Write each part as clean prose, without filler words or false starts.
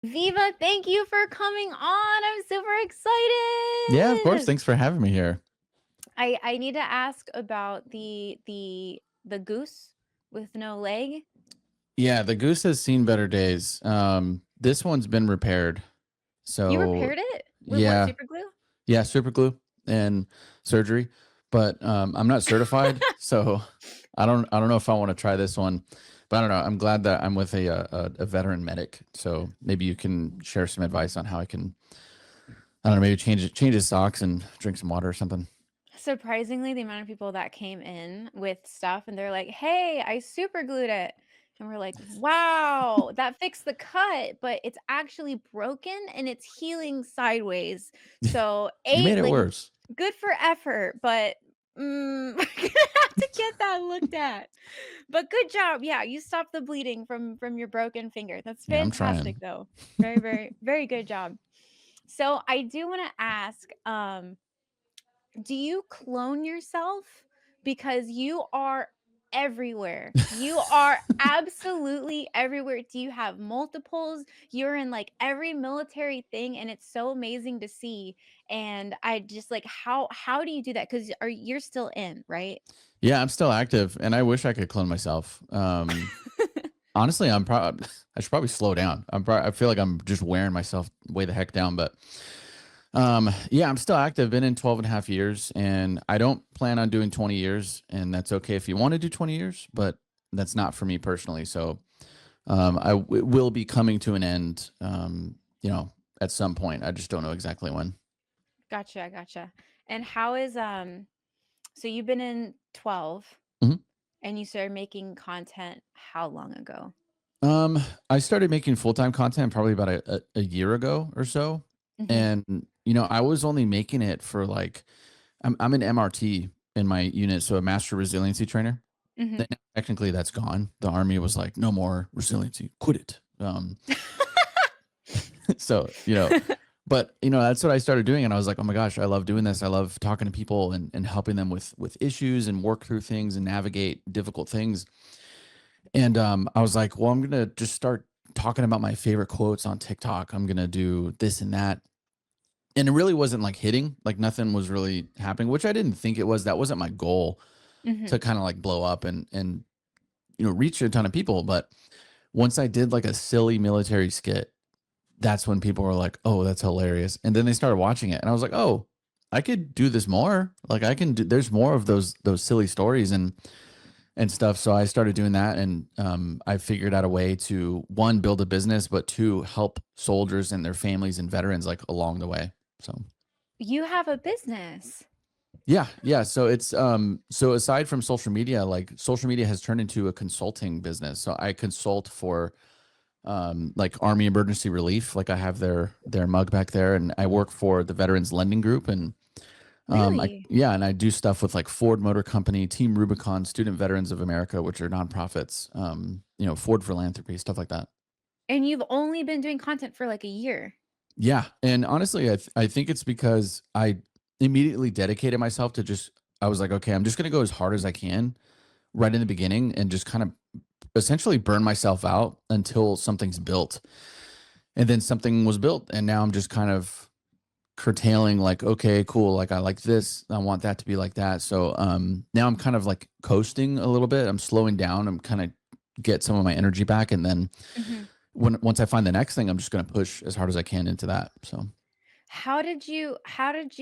Viva, thank you for coming on. I'm super Yeah, of course. excited. Thanks for having me here. I need to ask about the goose with no leg. Yeah, the goose has seen better days. This one's been repaired. You So repaired it with what, yeah, super glue? yeah, super glue and surgery. But I'm not certified, so I don't know if I want to try this one. But I don't know. I'm glad that I'm with a veteran medic. So maybe you can share some advice on how I can, I don't know, maybe change his socks and drink some water or something. Surprisingly, the amount of people that came in with stuff and they're like, "Hey, I super glued it." And we're like, "Wow, that fixed the cut, but it's actually broken and it's healing sideways." So, You made it like worse. good for effort, but we're gonna have to get that looked at. But good job. Yeah, you stopped the bleeding from your broken finger. That's Yeah, I'm fantastic trying. though. Very, very, very good job. So I do want to ask, do you clone yourself? Because you are everywhere. You are absolutely everywhere. Do you have multiples? You're in like every military thing and it's so amazing to see. And I just like how do you do that? Cuz are you're still in, right? Yeah, I'm still active, and I wish I could clone myself. Honestly, I'm probably I should probably slow down. I feel like I'm just wearing myself way the heck down, but yeah, I'm still active. Been in 12 and a half years, and I don't plan on doing 20 years, and that's okay if you want to do 20 years, but that's not for me personally. So will be coming to an end, at some point. I just don't know exactly when. Gotcha, gotcha. And how is so you've been in 12 Mhm. and you started making content how long ago? Um, I started making full-time content probably about a year ago or so. Mhm. And, I was only making it for like, I'm an MRT in my unit, so a master resiliency trainer. Mhm. Technically that's gone. The army was like, no more resiliency, quit it. So, but that's what I started doing. And I was like, oh my gosh, I love doing this. I love talking to people and helping them with issues and work through things and navigate difficult things. And I was like, well, I'm gonna just start talking about my favorite quotes on TikTok. I'm gonna do this and that. And it really wasn't like hitting, like nothing was really happening, which I didn't think it was. That wasn't my goal to Mhm. kind of like blow up and reach a ton of people. But once I did like a silly military skit, that's when people were like, oh, that's hilarious. And then they started watching it. And I was like, oh, I could do this more. Like I can do there's more of those silly stories and stuff. So I started doing that, and I figured out a way to one build a business, but two help soldiers and their families and veterans like along the way. So You have a business. yeah, yeah. So it's so aside from social media, like social media has turned into a consulting business. So I consult for like Army Emergency Relief. Like I have their mug back there, and I work for the Veterans Lending Group, and Really? and I do stuff with like Ford Motor Company, Team Rubicon, Student Veterans of America, which are nonprofits. Ford Philanthropy, stuff like that. And you've only been doing content for like a year. Yeah, and honestly, I think it's because I immediately dedicated myself to just. I was like, okay, I'm just gonna go as hard as I can right in the beginning, and just kind of essentially burn myself out until something's built, and then something was built, and now I'm just kind of curtailing like, okay, cool, like I like this, I want that to be like that. So now I'm kind of like coasting a little bit. I'm slowing down. I'm kind of get some of my energy back, and then Mhm. once I find the next thing, I'm just going to push as hard as I can into that. So How did you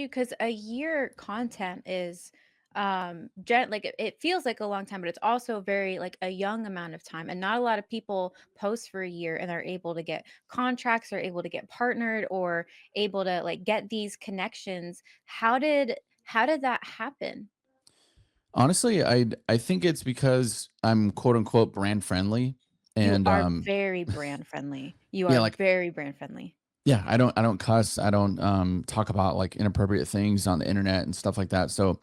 cuz a year content is like it feels like a long time, but it's also very like a young amount of time, and not a lot of people post for a year and are able to get contracts or able to get partnered or able to like get these connections. How did that happen? honestly, I think it's because I'm quote unquote brand friendly, You and are very brand friendly. You yeah, are like very brand friendly. yeah, I don't cuss. I don't talk about like inappropriate things on the internet and stuff like that. So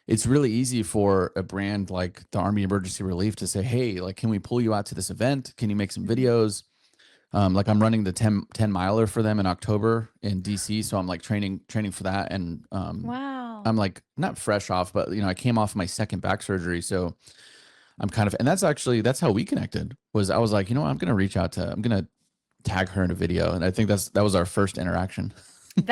it's really easy for a brand like the Army Emergency Relief to say, hey, like, can we pull you out to this event? Can you make some Mhm. videos? Like I'm running the 10 miler for them in October in DC. So I'm like training for that. And Wow. I'm like not fresh off, but I came off my second back surgery. So I'm kind of, and that's how we connected was I was like, I'm going to reach out to, I'm going to tag her in a video, and I think that was our first interaction. And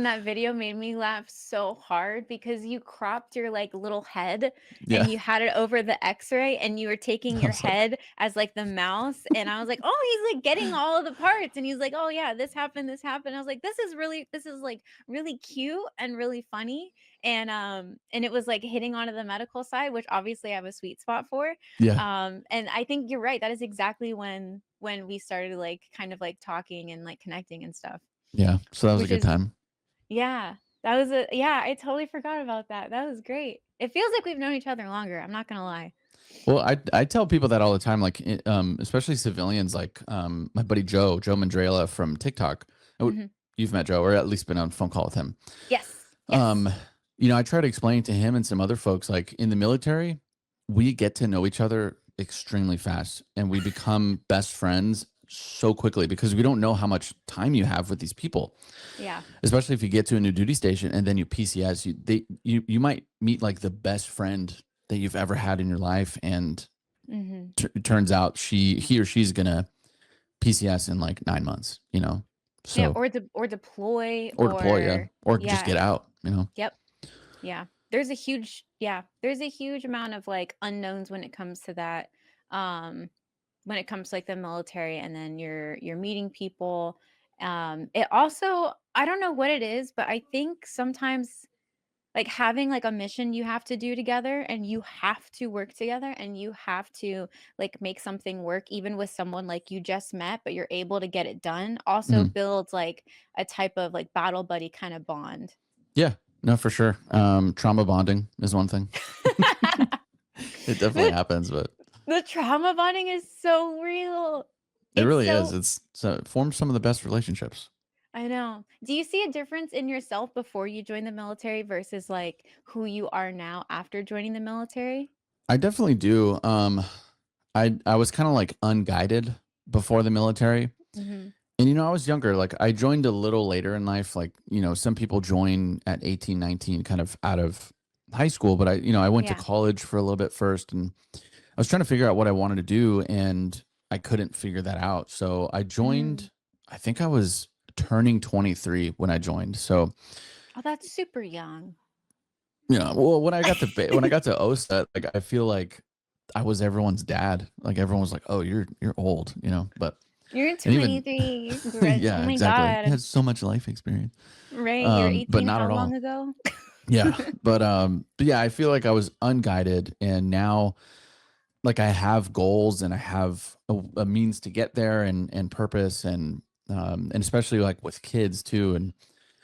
that video made me laugh so hard because you cropped your, like, little head Yeah. and you had it over the X-ray and you were taking I your was like, head as, like, the mouse, and I was like, "Oh, he's, like, getting all of the parts," and he's like, "Oh, yeah, this happened, this happened." I was like, this is, like, really cute and really funny," and it was, like, hitting onto the medical side, which obviously I have a sweet spot for, yeah, and I think you're right, that is exactly when we started, like, kind of, like, talking and, like, connecting and stuff, yeah. So that was a which good is time. yeah, that was a yeah, I totally forgot about that. That was great. It feels like we've known each other longer, I'm not gonna lie. Well, I tell people that all the time, like, especially civilians, like, my buddy Joe Mandrella from TikTok. Oh, Mhm. you've met Joe, or at least been on a phone call with him. Yes, yes. Um, I try to explain to him and some other folks, like, in the military, we get to know each other extremely fast, and we become best friends so quickly because we don't know how much time you have with these people. Yeah. Especially if you get to a new duty station and then you PCS, you might meet like the best friend that you've ever had in your life, and Mhm. it turns out he or she's gonna PCS in like 9 months. Yeah, So or deploy or deploy, yeah, or or just yeah, get out. yep, yeah. There's a huge amount of, like, unknowns when it comes to that, when it comes to, like, the military and then you're meeting people. It also I don't know what it is, but I think sometimes like having like a mission you have to do together and you have to work together and you have to like make something work even with someone like you just met but you're able to get it done also Mhm. builds like a type of like battle buddy kind of bond. Yeah, no, for sure. Trauma bonding is one thing. It definitely the, happens, but the trauma bonding is so real. it It's really is. so It's so it forms some of the best relationships. I know. Do you see a difference in yourself before you joined the military versus like who you are now after joining the military? I definitely do. I was kind of like unguided before the military. Hmm. And I was younger. Like, I joined a little later in life. Like, some people join at 18, 19, kind of out of high school, but I went to Yeah. college for a little bit first, and I was trying to figure out what I wanted to do, and I couldn't figure that out. So I Mm. joined, I think I was turning 23 when I joined. So, Oh, that's super young. well, when I got to OSA, like, I feel like I was everyone's dad. Like, everyone was like, "Oh, you're old," but You're and even 23. Oh yeah, my exactly. He god. has so much life experience. Right, you're But 18 not how at long all. ago? Yeah. But yeah, I feel like I was unguided, and now, like, I have goals and I have a means to get there, and purpose, and especially like with kids too. And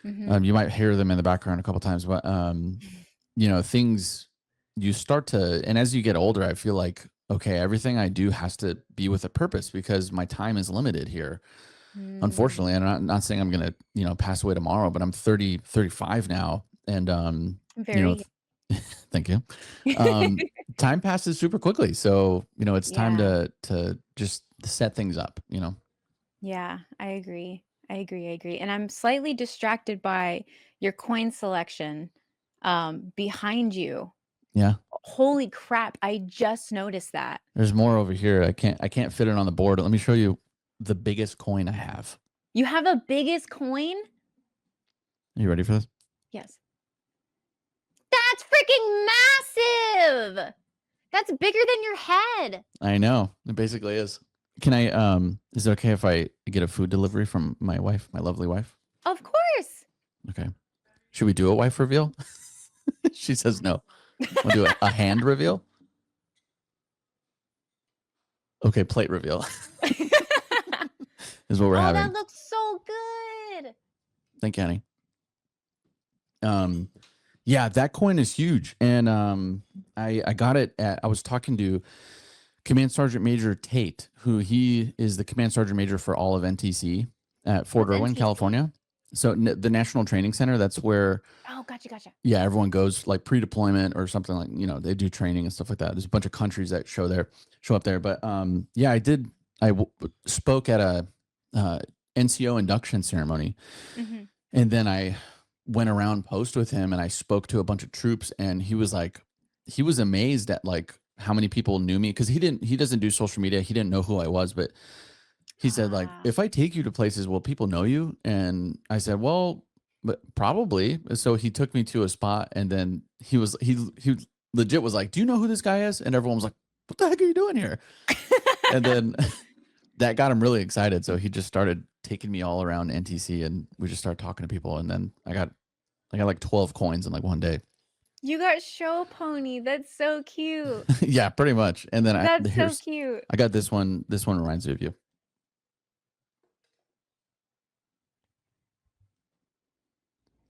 Mhm. you might hear them in the background a couple times, but things you start to, and as you get older, I feel like, okay, everything I do has to be with a purpose because my time is limited here, Mm. unfortunately. And I'm not saying I'm gonna, pass away tomorrow, but I'm 35 now, and you know, Very thank you. Um, time passes super quickly, so it's time Yeah. to just set things up. Yeah, I agree. I agree, and I'm slightly distracted by your coin selection, behind you. Yeah, Holy crap, I just noticed that. there's more over here. I can't fit it on the board. Let me show you the biggest coin I have. You have a biggest coin? Are you ready for this? Yes. That's freaking massive! That's bigger than your head. I know. It basically is. Can I is it okay if I get a food delivery from my wife, my lovely wife? Of course. Okay. Should we do a wife reveal? She says no. We'll do a hand reveal. Okay, plate reveal is what we're Oh, that having. looks so good. Thank you, honey. Um, yeah, that coin is huge, and I got it at. I was talking to Command Sergeant Major Tate, who he is the Command Sergeant Major for all of NTC at Fort What's Irwin, NTC? California. So the National Training Center. That's where, Oh, gotcha, gotcha. yeah, everyone goes like pre-deployment or something, like, they do training and stuff like that. There's a bunch of countries that show up there. But yeah, I spoke at a uh, NCO induction ceremony, Mhm. and then I went around post with him, and I spoke to a bunch of troops, and he was amazed at like how many people knew me, because he doesn't do social media. He didn't know who I was, but he said like, Ah. if I take you to places, will people know you? And I said, well, but probably. So he took me to a spot, and then he legit was like, do you know who this guy is? And everyone was like, what the heck are you doing here? And then that got him really excited. So he just started taking me all around NTC, and we just started talking to people. And then I got like 12 coins in like one day. You got show pony. That's so cute. Yeah, pretty much. And then That's so cute. I got this one. This one reminds me of you.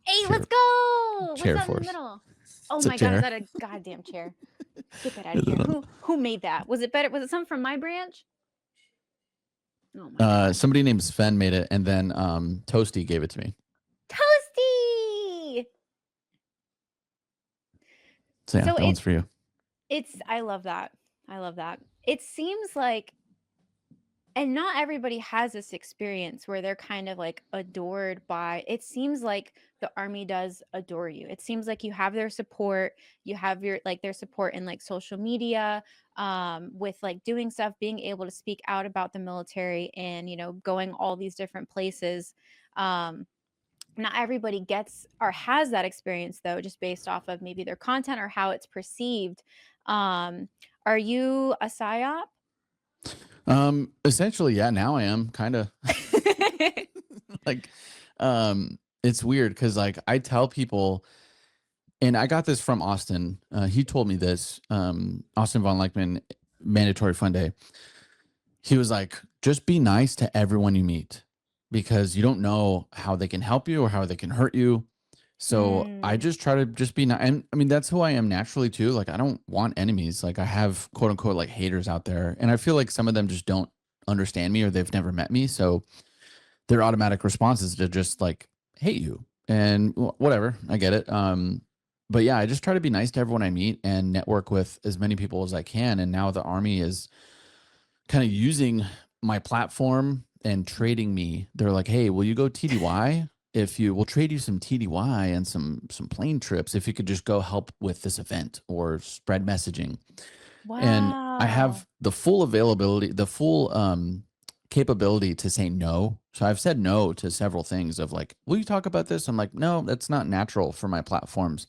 Hey, Chair let's go. What's chair that in the force. middle? Oh It's a my God, is chair. that a goddamn chair? Get that out of here. Who made that? Was it better? Was it something from my branch? Oh my God. Somebody named Sven made it, and then Toasty gave it to me. Toasty. So yeah, So that one's for you. I love that. I love that. It seems like, and not everybody has this experience where they're kind of like adored by, it seems like the Army does adore you. It seems like you have their support, you have your like their support in like social media, with like doing stuff, being able to speak out about the military, and going all these different places. Not everybody gets or has that experience though, just based off of maybe their content or how it's perceived. Are you a psyop? Essentially, yeah, now I am kind of like, it's weird because like I tell people, and I got this from Austin. He told me this, Austin von Leichman, Mandatory Fun Day. He was like, just be nice to everyone you meet because you don't know how they can help you or how they can hurt you. So I Mm. just try to just be nice. And I mean, that's who I am naturally too. Like, I don't want enemies. Like, I have quote unquote like haters out there. And I feel like some of them just don't understand me or they've never met me. So their automatic response is to just like hate you and whatever. I get it. But yeah, I just try to be nice to everyone I meet and network with as many people as I can. And now the Army is kind of using my platform and trading me. They're like, "Hey, will you go TDY? If you will trade you some TDY and some plane trips if you could just go help with this event or spread messaging." And I Wow. have the full availability, the full capability to say no. So I've said no to several things of like, "Will you talk about this?" I'm like, "No, that's not natural for my platforms."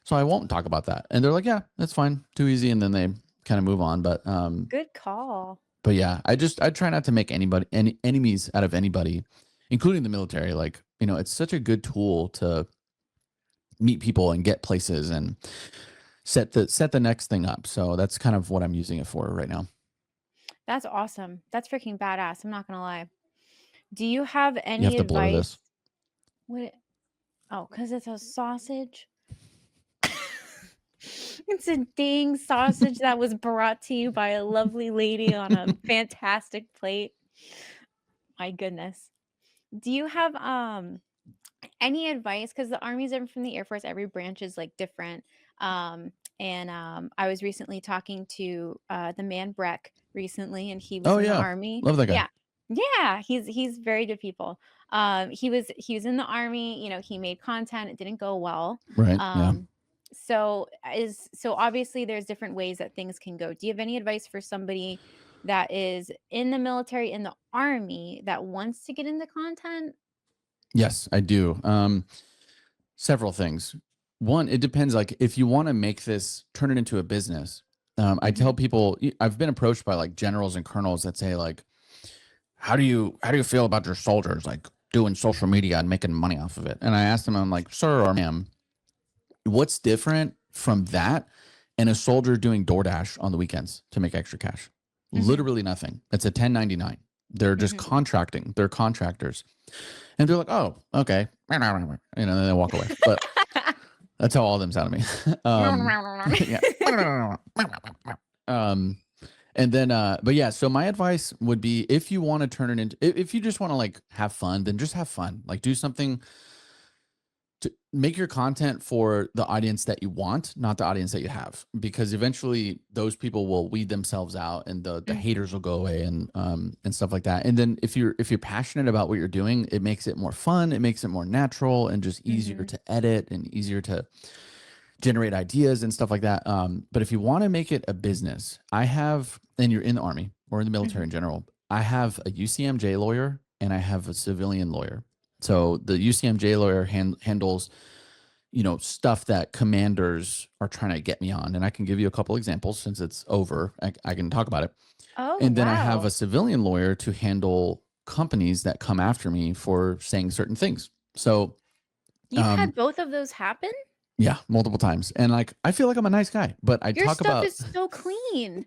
So I won't talk about that. And they're like, "Yeah, that's fine. Too easy." And then they kind of move on, Good call. but yeah, I try not to make any enemies out of anybody, including the military. Like, it's such a good tool to meet people and get places and set the next thing up. So that's kind of what I'm using it for right now. That's awesome. That's freaking badass. I'm not gonna lie. Do you have You have any to blur advice? this. What? Oh, because it's a sausage. It's a dang sausage that was brought to you by a lovely lady on a fantastic plate. My goodness. Do you have any advice? Because the Army's different from the Air Force. Every branch is like different. And I was recently talking to the man Breck recently, and he was Oh in the yeah, Army. love that guy. Yeah, yeah, he's very good people. He was in the Army. He made content. It didn't go well. Right? Yeah. Um, so obviously there's different ways that things can go. Do you have any advice for somebody that is in the military, in the Army, that wants to get into content? Yes, I do. Several things. One, it depends. Like, if you want to make this turn it into a business, I tell Mhm. people I've been approached by like generals and colonels that say like, how do you feel about your soldiers like doing social media and making money off of it? And I asked them, I'm like, sir or ma'am, what's different from that and a soldier doing DoorDash on the weekends to make extra cash? Mhm. Literally nothing. It's a 1099. They're just Mhm. contracting. They're contractors. And they're like, oh, okay. And then they walk away. But that's how all of them sound to me. Yeah. Um, and then, but yeah, so my advice would be if you want to turn it into, if you just want to like have fun, then just have fun. Like, do something to make your content for the audience that you want, not the audience that you have, because eventually those people will weed themselves out and the Mhm. haters will go away and stuff like that. And then if you're passionate about what you're doing, it makes it more fun, it makes it more natural and just easier Mhm. to edit and easier to generate ideas and stuff like that. But if you want to make it a business, and you're in the Army or in the military Mhm. in general, I have a UCMJ lawyer and I have a civilian lawyer. So the UCMJ lawyer handles, stuff that commanders are trying to get me on. And I can give you a couple examples since it's over. I can talk about it. Oh, And then I have wow. a civilian lawyer to handle companies that come after me for saying certain things. So, You've um, had both of those happen? yeah, multiple times. And like, I feel like I'm a nice guy, but I Your talk stuff about, is so clean.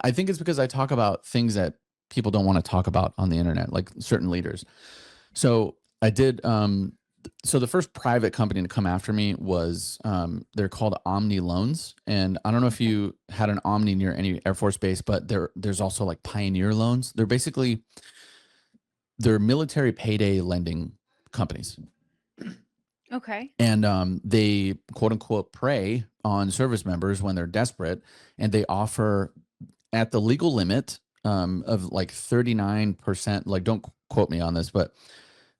I think it's because I talk about things that people don't want to talk about on the internet, like certain leaders. So I did, so the first private company to come after me was, they're called Omni Loans. And I don't know if Okay. you had an Omni near any Air Force base, but there's also like Pioneer Loans. They're military payday lending companies. Okay. And they quote unquote prey on service members when they're desperate, and they offer at the legal limit of like 39%. Like, don't quote me on this, but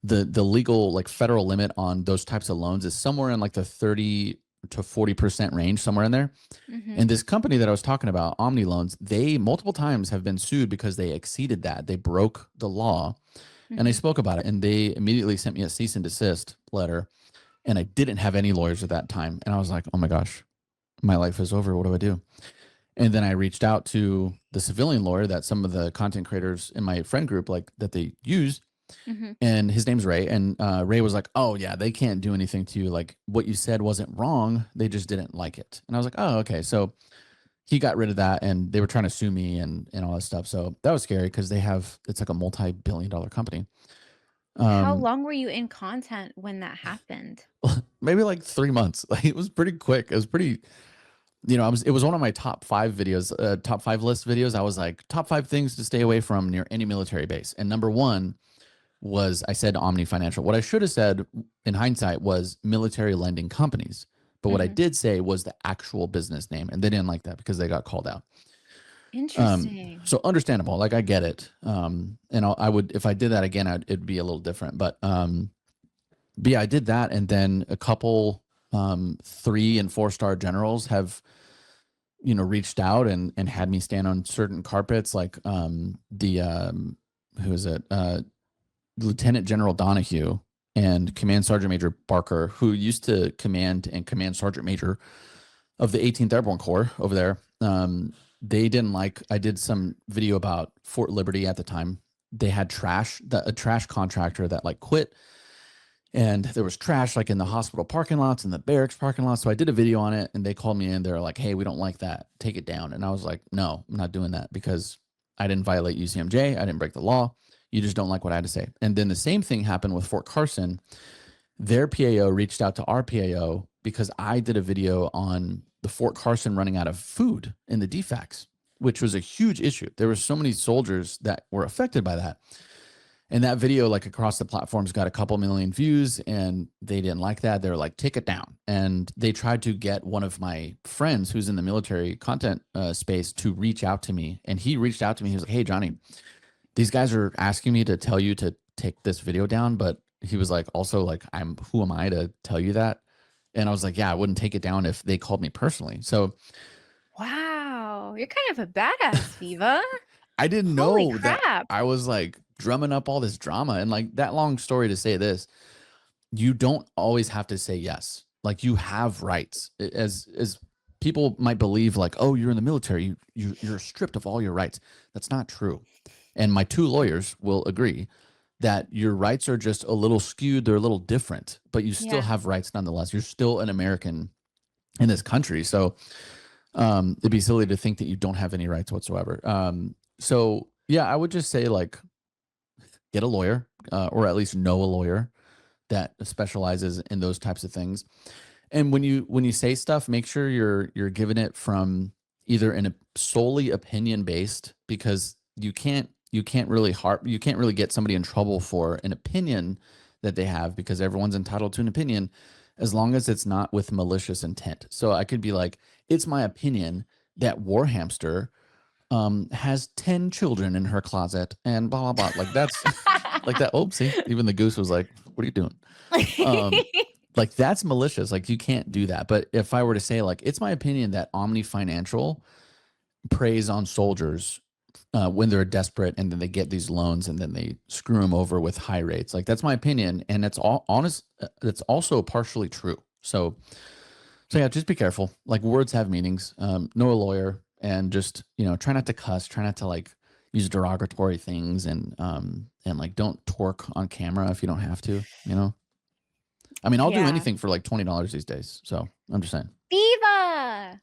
the legal like federal limit on those types of loans is somewhere in like the 30 to 40% range, somewhere in there. Mhm. And this company that I was talking about, Omni Loans, they multiple times have been sued because they exceeded that. They broke the law, and I Mhm. spoke about it, and they immediately sent me a cease and desist letter. And I didn't have any lawyers at that time. And I was like, oh my gosh, my life is over. What do I do? And then I reached out to the civilian lawyer that some of the content creators in my friend group like that they use, Mhm. and his name's Ray. And Ray was like, oh yeah, they can't do anything to you. Like what you said wasn't wrong. They just didn't like it. And I was like, oh, okay. So he got rid of that, and they were trying to sue me and all that stuff. So that was scary because it's like a multi-billion-dollar company. How Um, long were you in content when that happened? maybe like 3 months. Like it was pretty quick. It was pretty, it was one of my top 5 videos, top 5 list videos. I was like, top 5 things to stay away from near any military base. And number one was I said Omni Financial. What I should have said in hindsight was military lending companies. But what I Mhm. did say was the actual business name. And they didn't like that because they got called out. Um, Interesting. so understandable. Like I get it. And I would, if I did that again, it'd be a little different. But yeah, I did that. And then a couple 3 and 4 star generals have reached out and had me stand on certain carpets, like the who is it, Lieutenant General Donahue and Command Sergeant Major Barker, who used to command and Command Sergeant Major of the 18th Airborne Corps over there. They didn't like, I did some video about Fort Liberty at the time. They had a trash contractor that like quit, and there was trash like in the hospital parking lots and the barracks parking lots. So I did a video on it, and they called me in. They're like, hey, we don't like that. Take it down. And I was like, no, I'm not doing that because I didn't violate UCMJ. I didn't break the law. You just don't like what I had to say. And then the same thing happened with Fort Carson. Their PAO reached out to our PAO because I did a video on the Fort Carson running out of food in the DFACs, which was a huge issue. There were so many soldiers that were affected by that. And that video, like across the platforms, got a couple million views, and they didn't like that. They were like, take it down. And they tried to get one of my friends who's in the military content space to reach out to me. And he reached out to me. He was like, hey, Johnny, these guys are asking me to tell you to take this video down. But he was like, also, like, who am I to tell you that? And I was like, yeah, I wouldn't take it down if they called me personally. So Wow. You're kind of a badass, Viva. I didn't Holy know that crap. I was like drumming up all this drama. And like that long story to say this, you don't always have to say yes. Like you have rights. As people might believe, like, oh, you're in the military, you're stripped of all your rights. That's not true. And my 2 lawyers will agree that your rights are just a little skewed, they're a little different, but you still Yeah. have rights nonetheless. You're still an American in this country. So it'd be silly to think that you don't have any rights whatsoever. So yeah, I would just say like get a lawyer, or at least know a lawyer that specializes in those types of things. And when you say stuff, make sure you're giving it from either in a solely opinion based, because you can't really get somebody in trouble for an opinion that they have, because everyone's entitled to an opinion as long as it's not with malicious intent. So I could be like, it's my opinion that Warhamster has 10 children in her closet and blah blah blah. Like that's like that. Oh, see, even the goose was like, what are you doing? Um, like that's malicious. Like you can't do that. But if I were to say like, it's my opinion that Omni Financial preys on soldiers when they're desperate and then they get these loans and then they screw them over with high rates. Like that's my opinion, and that's all honest. That's also partially true. So yeah, just be careful. Like words have meanings. Know a lawyer and just try not to cuss. Try not to like use derogatory things and like don't twerk on camera if you don't have to. I mean, I'll do Yeah. anything for like $20 these days. So I'm just saying. Viva!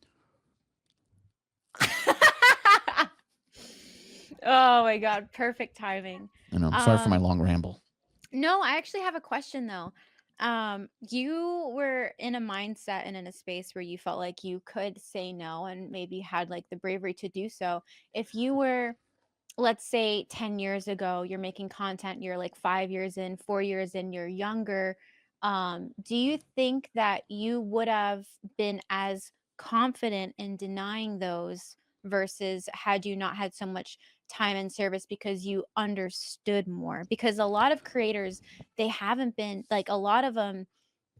Oh my God, perfect timing. I know. Sorry for my long ramble. No, I actually have a question though. You were in a mindset and in a space where you felt like you could say no and maybe had like the bravery to do so. If you were, let's say 10 years ago, you're making content, you're like 5 years in, 4 years in, you're younger. Do you think that you would have been as confident in denying those versus had you not had so much time and service because you understood more? Because a lot of creators, they haven't been like a lot of them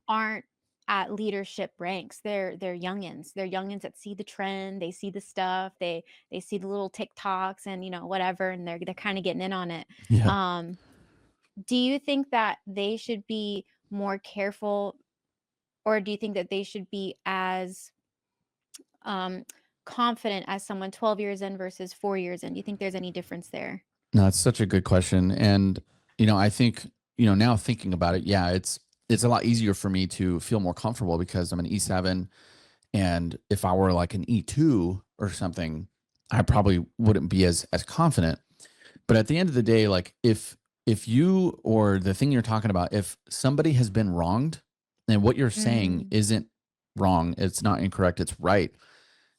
aren't at leadership ranks. They're youngins. They're youngins that see the trend, they see the stuff, they see the little TikToks and whatever, and they're kind of getting in on it. Yeah. Um, do you think that they should be more careful, or do you think that they should be as um confident as someone 12 years in versus 4 years in? Do you think there's any difference there? No, it's such a good question. And, I think, now thinking about it, yeah, it's a lot easier for me to feel more comfortable because I'm an E7. And if I were like an E2 or something, I probably wouldn't be as confident. But at the end of the day, like if you or the thing you're talking about, if somebody has been wronged and what you're saying Mm. isn't wrong, it's not incorrect, it's right,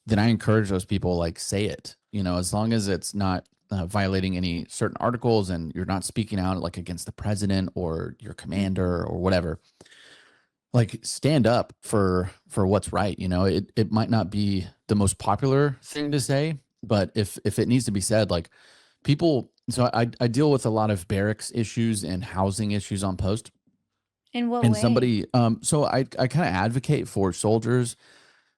then I encourage those people like say it, as long as it's not violating any certain articles and you're not speaking out like against the president or your commander or whatever. Like stand up for what's right. It might not be the most popular thing to say, but if it needs to be said, like people. So I deal with a lot of barracks issues and housing issues on post. In what And way? somebody, so I kind of advocate for soldiers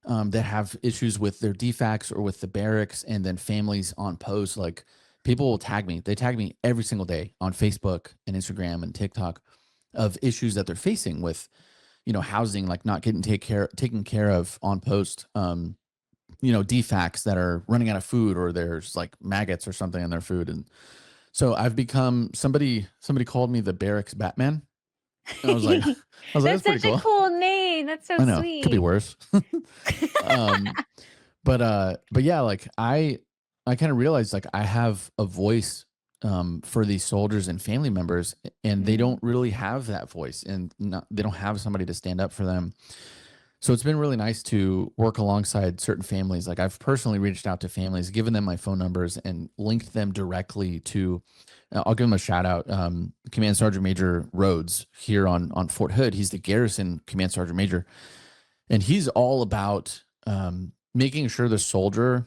that have issues with their defects or with the barracks, and then families on post. Like people will tag me. They tag me every single day on Facebook and Instagram and TikTok of issues that they're facing with, housing, like not getting taken care of on post. Defects that are running out of food, or there's like maggots or something in their food. And so I've become somebody called me the barracks Batman. And I was like, that's That's pretty such a cool. cool name. That's so I know, could be sweet. worse. um but yeah, like I kind of realized like I have a voice for these soldiers and family members, and they Mm, don't really have that voice, and they don't have somebody to stand up for them. So it's been really nice to work alongside certain families. Like I've personally reached out to families, given them my phone numbers, and linked them directly to. I'll give them a shout out. Command Sergeant Major Rhodes here on Fort Hood. He's the garrison command sergeant major, and he's all about making sure the soldier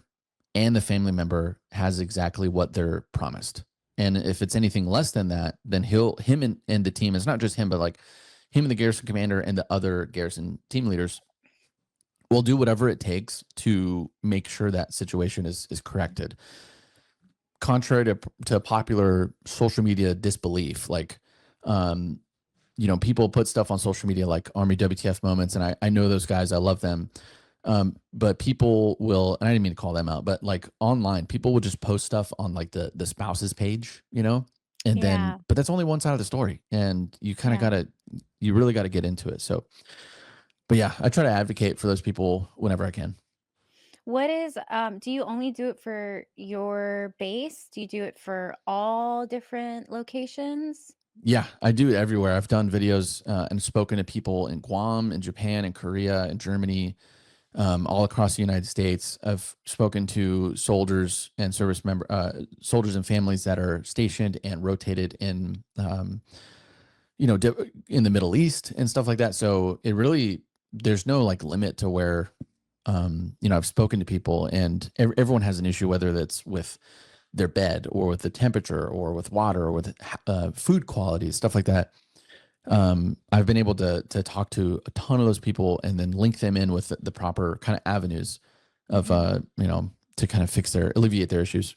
and the family member has exactly what they're promised. And if it's anything less than that, then him and the team, it's not just him, but like him and the garrison commander and the other garrison team leaders will do whatever it takes to make sure that situation is corrected. Contrary to popular social media disbelief, like people put stuff on social media like Army WTF moments, and I know those guys, I love them. But people will, and I didn't mean to call them out, but like online, people will just post stuff on like the spouse's page, and then, yeah. but that's only one side of the story, and Yeah. you really got to get into it. So, but yeah, I try to advocate for those people whenever I can. What is do you only do it for your base? Do you do it for all different locations? Yeah, I do it everywhere. I've done videos and spoken to people in Guam, in Japan, in Korea, in Germany, all across the United States. I've spoken to soldiers and families that are stationed and rotated in, in the Middle East and stuff like that. So it really, there's no like limit to where, I've spoken to people, and everyone has an issue, whether that's with their bed or with the temperature or with water or with food quality, stuff like that. I've been able to talk to a ton of those people and then link them in with the proper kind of avenues of Mhm. to kind of alleviate their issues.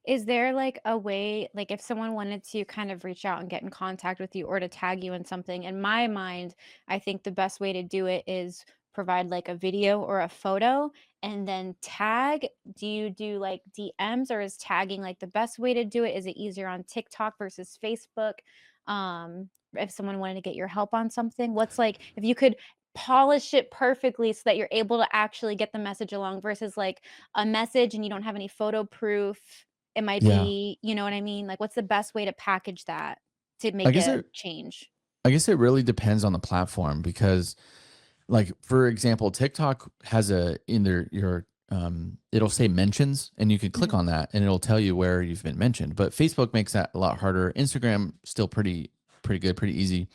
Is there like a way, like if someone wanted to kind of reach out and get in contact with you or to tag you in something, in my mind, I think the best way to do it is provide like a video or a photo and then tag. Do you do like DMs, or is tagging like the best way to do it? Is it easier on TikTok versus Facebook? If someone wanted to get your help on something, what's like, if you could polish it perfectly so that you're able to actually get the message along versus like a message and you don't have any photo proof, it might Yeah. be, you know what I mean? Like, what's the best way to package that to I make guess a it change? I guess it really depends on the platform because like for example, TikTok has a in their your it'll say mentions and you can click Mhm. on that and it'll tell you where you've been mentioned. But Facebook makes that a lot harder. Instagram still pretty good, pretty easy.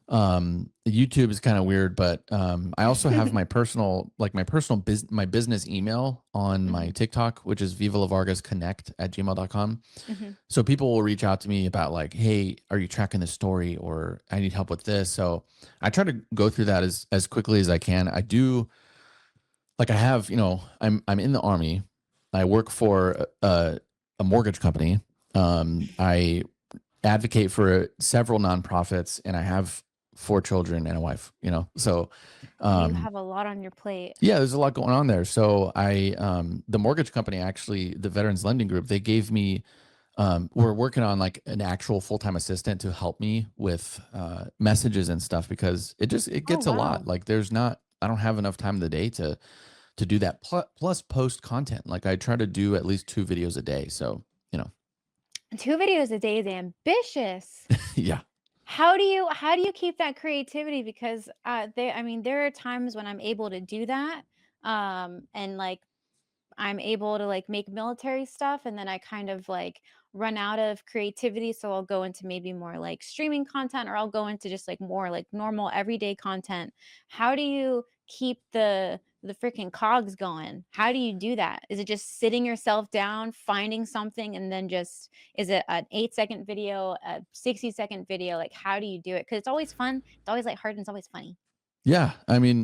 YouTube is kind of weird, but I also have my personal my business email on my Mhm. TikTok, which is Viva Vargas Connect at gmail.com. Mhm. So people will reach out to me about like, hey, are you tracking this story, or I need help with this. So I try to go through that as quickly as I can. I do, like, I have, I'm in the army. I work for a mortgage company. I advocate for several nonprofits, and I have 4 children and a wife, so You um have a lot on your plate. yeah, there's a lot going on there. So the mortgage company, actually, the Veterans Lending Group, they gave me, we're working on like an actual full-time assistant to help me with messages and stuff, because it Oh, gets a lot. wow. Like I don't have enough time in the day to do that. Plus post content. Like I try to do at least 2 videos a day. So, you know, 2 videos a day is ambitious. yeah. How do you keep that creativity? Because, I mean, there are times when I'm able to do that, and, like, I'm able to like make military stuff, and then I kind of like run out of creativity, so I'll go into maybe more like streaming content, or I'll go into just like more like normal everyday content. How do you keep the freaking cogs going? How do you do that? Is it just sitting yourself down, finding something, and then just, is it an 8-second video, a 60-second video? Like, how do you do it? Cuz it's always fun. It's always like hard and it's always funny. Yeah. I mean,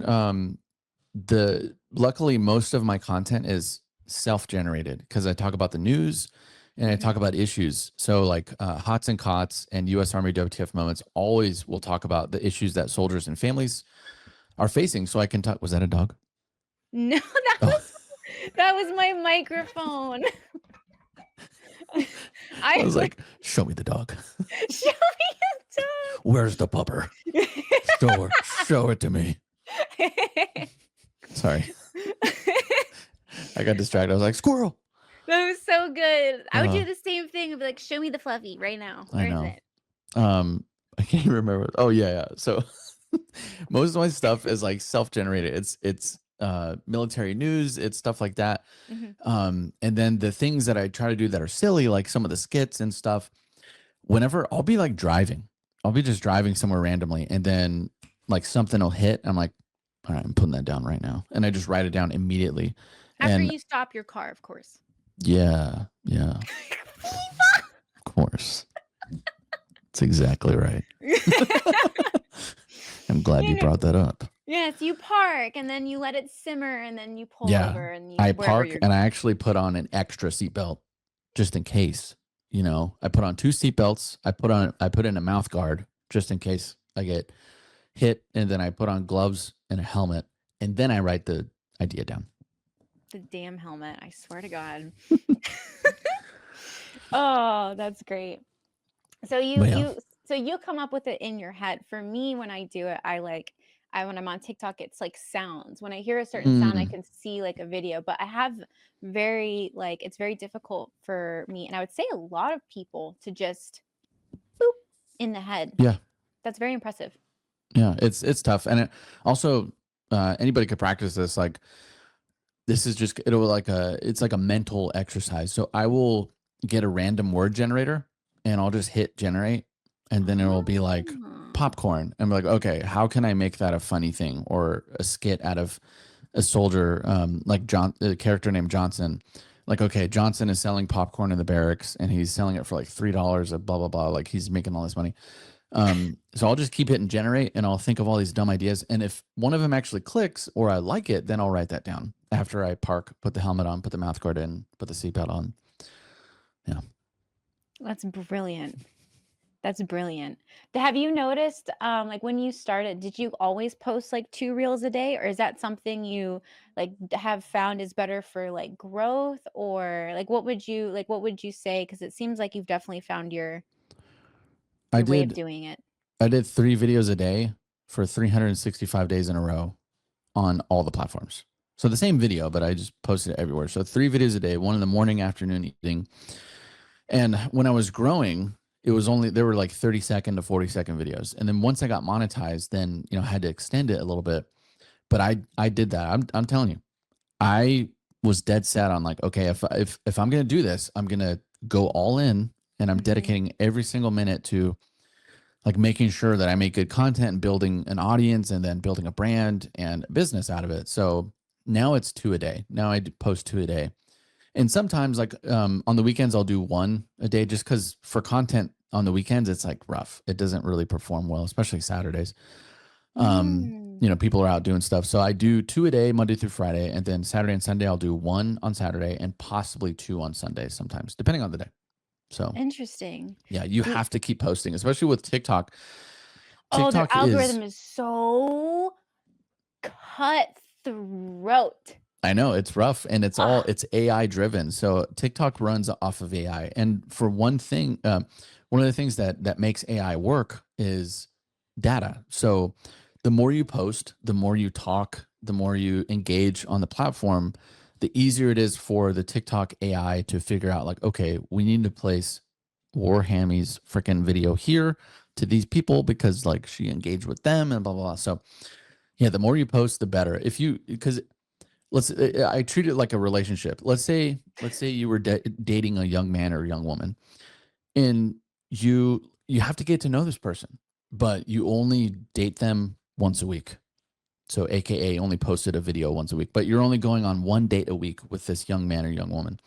the luckily most of my content is self-generated because I talk about the news and I Mhm. talk about issues. So like Hots and Cots and US Army WTF moments always will talk about the issues that soldiers and families are facing. So I can talk. Was that a dog? No, Oh, that was my microphone. I I was like, like, show me the dog. show me Where's the pupper? a Show it to me. dog. Sorry. I got distracted. I was like, squirrel. That was so good. I would Uh, do the same thing. I'd be like, "Show me the fluffy right now. I Where is know. it?" I can't even remember. Oh yeah, yeah. So most of my stuff is like self-generated. It's military news, it's stuff like that. Mhm. And then the things that I try to do that are silly, like some of the skits and stuff, whenever I'll be like driving, I'll be just driving somewhere randomly, and then like something will hit. I'm like, all right, I'm putting that down right now. And I just write it down immediately. After And you stop your car, of course. yeah, yeah, of course. That's exactly right. I'm glad You you know, brought that up. yes, you park and then you let it simmer and then you pull Yeah. over and you I wherever park you're and I going. actually put on an extra seatbelt just in case. I put on 2 seatbelts. I put in a mouth guard just in case I get hit, and then I put on gloves and a helmet, and then I write the idea down. The damn helmet, I swear to God. Oh, that's great. So you But yeah. you so you come up with it in your head. For me, when I do it, when I'm on TikTok, it's like sounds. When I hear a certain sound, I Mm, can see like a video, but I have very like it's very difficult for me, and I would say a lot of people, to just boop in the head. yeah. That's very impressive. Yeah. It's tough. And also anybody could practice this. Like this is just it's like a mental exercise. So I will get a random word generator and I'll just hit generate, and then it'll be like Oh. popcorn. I'm like, okay, how can I make that a funny thing or a skit out of a soldier, like a character named Johnson. Like, okay, Johnson is selling popcorn in the barracks and he's selling it for like $3 a blah blah blah. Like he's making all this money. So I'll just keep hitting generate and I'll think of all these dumb ideas. And if one of them actually clicks or I like it, then I'll write that down after I park, put the helmet on, put the mouth guard in, put the seatbelt on. Yeah. That's brilliant. That's brilliant. Have you noticed, like when you started, did you always post like 2 reels a day, or is that something you like have found is better for like growth, or like what would you say? Because it seems like you've definitely found I your way of did doing it. I did 3 videos a day for 365 days in a row on all the platforms. So the same video, but I just posted it everywhere. So 3 videos a day, one in the morning, afternoon, evening. And when I was growing, it was only there were like 30-second to 40-second videos. And then once I got monetized, then, I had to extend it a little bit. But I did that. I'm telling you. I was dead set on like, okay, if I'm going to do this, I'm going to go all in, and I'm Mhm. dedicating every single minute to like making sure that I make good content and building an audience and then building a brand and a business out of it. So now it's 2 a day. Now post 2 a day. And sometimes like on the weekends I'll do 1 a day just cuz for content on the weekends it's like rough. It doesn't really perform well, especially Saturdays. Mm. People are out doing stuff. So I do 2 a day Monday through Friday, and then Saturday and Sunday I'll do 1 on Saturday and possibly 2 on Sundays sometimes, depending on the day. So, Interesting. yeah, you Do have to keep posting, especially with TikTok. Oh, their TikTok is algorithm is so cutthroat. I know it's rough, and Ah. it's AI driven. So TikTok runs off of AI. And for one thing, one of the things that makes AI work is data. So the more you post, the more you talk, the more you engage on the platform, the easier it is for the TikTok AI to figure out like, okay, we need to place Warhammy's freaking video here to these people because like she engaged with them and blah blah blah. So yeah, the more you post, the better. If you because I treat it like a relationship. Let's say you were dating a young man or a young woman, and you have to get to know this person, but you only date them once a week. So AKA only posted a video once a week, but you're only going on 1 date a week with this young man or young woman.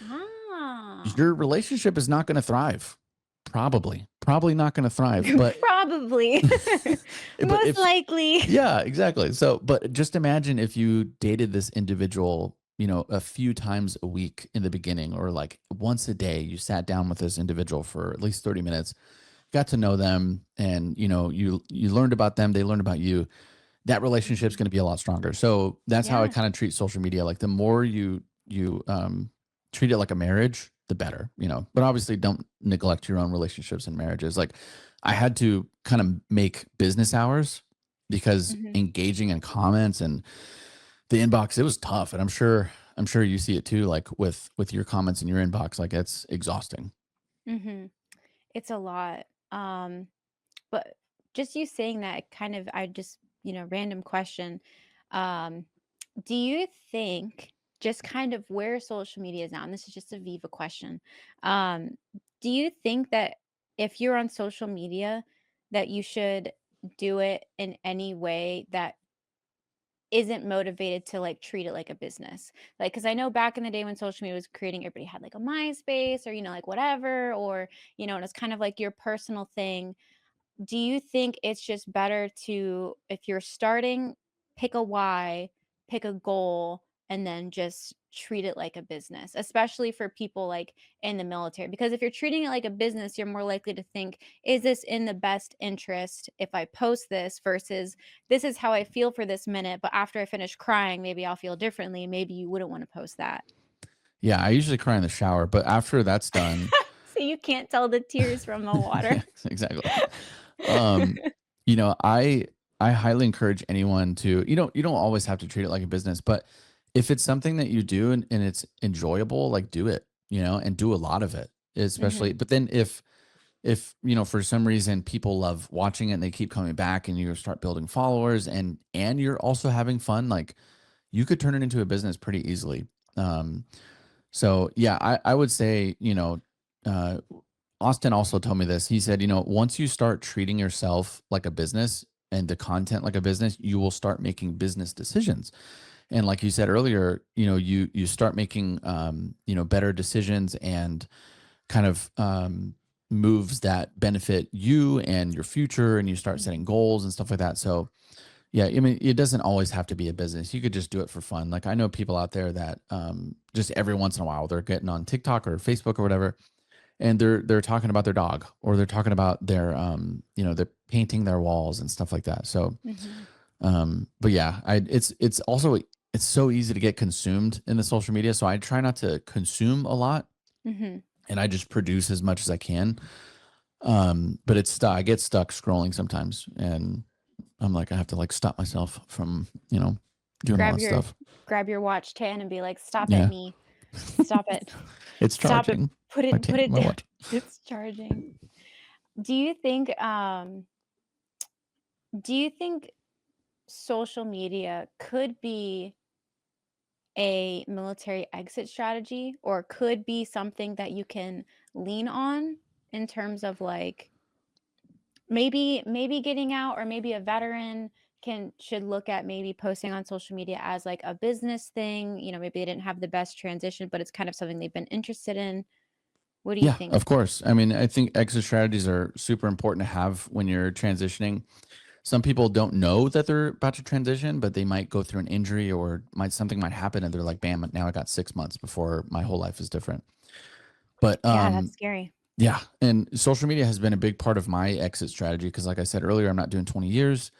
Ah. Your relationship is not going to thrive. Probably not going to thrive, but Probably. but Most if likely. yeah, exactly. So, but just imagine if you dated this individual, a few times a week in the beginning, or like once a day, you sat down with this individual for at least 30 minutes, got to know them, and you learned about them, they learned about you. That relationship's Mhm. going to be a lot stronger. So that's how I Yeah. kind of treat social media. Like the more you treat it like a marriage, the better. But obviously don't neglect your own relationships and marriages. Like I had to kind of make business hours because Mhm. engaging in comments and the inbox, it was tough. And I'm sure you see it too, like with your comments in your inbox, like it's exhausting. Mhm. It's a lot. But just you saying that kind of I just, random question. Um, do you think just kind of where social media is now, and this is just a Viva question. Um, do you think that if you're on social media that you should do it in any way that isn't motivated to like treat it like a business? Like, cause I know back in the day when social media was creating, everybody had like a MySpace or, like whatever, or, and it's kind of like your personal thing. Do you think it's just better to, if you're starting, pick a why, pick a goal, and then just treat it like a business, especially for people like in the military? Because if you're treating it like a business, you're more likely to think, is this in the best interest if I post this versus this is how I feel for this minute, but after I finish crying, maybe I'll feel differently. Maybe you wouldn't want to post that. Yeah, I usually cry in the shower, but after that's done, So you can't tell the tears from the water. yeah, exactly. Um, I highly encourage anyone to, you don't always have to treat it like a business, but if it's something that you do and it's enjoyable, like do it, and do a lot of it, especially. Mhm. But then if for some reason people love watching it and they keep coming back and you start building followers and you're also having fun, like you could turn it into a business pretty easily. Um, so yeah, I would say, uh, Austin also told me this. He said, once you start treating yourself like a business and the content like a business, you will start making business decisions. And like you said earlier, you start making better decisions and kind of moves that benefit you and your future, and you start setting goals and stuff like that. So Yeah, I mean, it doesn't always have to be a business. You could just do it for fun. Like I know people out there that just every once in a while they're getting on TikTok or Facebook or whatever, and they're talking about their dog or they're talking about their they're painting their walls and stuff like that. So Mhm. but yeah, it's also it's so easy to get consumed in the social media. So I try not to consume a lot Mhm. and I just produce as much as I can. But it's stuck. I get stuck scrolling sometimes and I'm like, I have to like stop myself from, doing all Grab that your stuff. grab your watch tan and be like, "Stop it, Yeah. me. Stop it. It's Stop it. charging. Put it My down. watch. It's charging." Do you think do you think social media could be a military exit strategy or could be something that you can lean on in terms of like maybe getting out, or maybe a veteran can should look at maybe posting on social media as like a business thing, maybe they didn't have the best transition, but it's kind of something they've been interested in. What do you Yeah, think? of course. I mean, I think exit strategies are super important to have when you're transitioning. Some people don't know that they're about to transition, but they might go through an injury or something might happen and they're like, bam, now I got 6 months before my whole life is different. But Yeah, that's scary. yeah, and social media has been a big part of my exit strategy because like I said earlier, I'm not doing 20 years.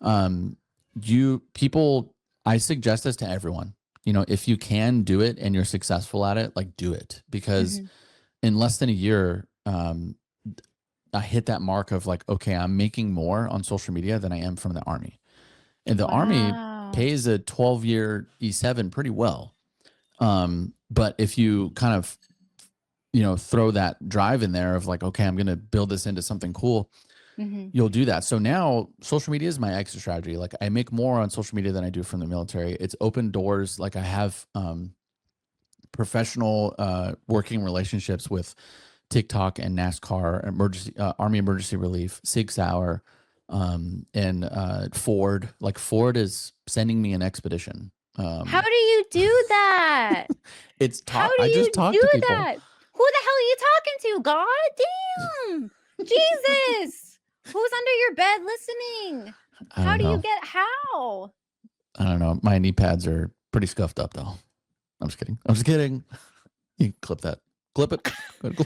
Um, you people, I suggest this to everyone. If you can do it and you're successful at it, like do it because Hmm. in less than a year, I hit that mark of like, okay, I'm making more on social media than I am from the army. And the army Wow. pays a 12-year E7 pretty well. But if you kind of, throw that drive in there of like, okay, I'm going to build this into something cool, Hmm. you'll do that. So now social media is my exit strategy. Like I make more on social media than I do from the military. It's open doors. Like I have professional working relationships with TikTok and NASCAR, emergency Army Emergency Relief, Sig Sauer, and Ford. Like Ford is sending me an expedition. How Um, do you do that? it's How talk. do I just you talk do to people. that? Who the hell are you talking to? God damn. Jesus. Who's under your bed listening? I How don't do you know. get how? I don't know. My knee pads are pretty scuffed up though. I'm just kidding. I'm just kidding. You can clip that. Clip it. Go ahead,